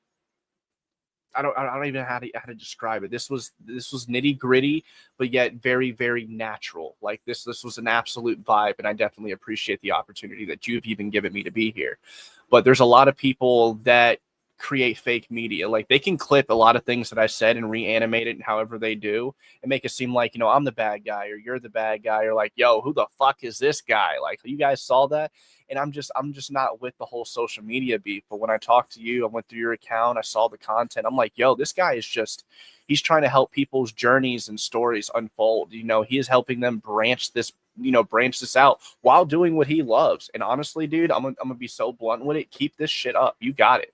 I don't even know how to describe it. This was nitty gritty, but yet very, very natural. Like this was an absolute vibe, and I definitely appreciate the opportunity that you've even given me to be here. But there's a lot of people that create fake media. Like they can clip a lot of things that I said and reanimate it however they do and make it seem like, you know, I'm the bad guy or you're the bad guy, or like, yo, who the fuck is this guy? Like, you guys saw that? And I'm just not with the whole social media beef. But when I talked to you, I went through your account, I saw the content. I'm like, yo, this guy is just, he's trying to help people's journeys and stories unfold. You know, he is helping them branch this out while doing what he loves. And honestly, dude, I'm gonna be so blunt with it. Keep this shit up. You got it.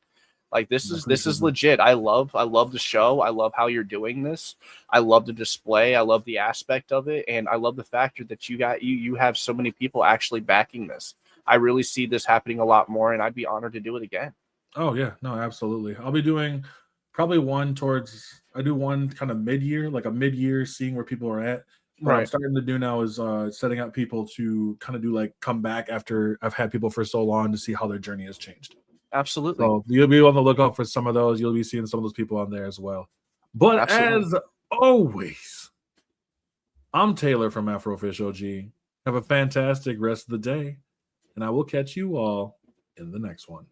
Like this is legit. I love the show. I love how you're doing this. I love the display. I love the aspect of it, and I love the factor that you have so many people actually backing this. I really see this happening a lot more, and I'd be honored to do it again. Oh yeah, no, absolutely. I'll be doing probably I do one kind of mid-year, like a mid-year, seeing where people are at. What I'm Right. starting to do now is setting up people to kind of do like come back after I've had people for so long to see how their journey has changed. Absolutely. So you'll be on the lookout for some of those. You'll be seeing some of those people on there as well. But Absolutely. as always, I'm Taylor from Afro G. Have a fantastic rest of the day, and I will catch you all in the next one.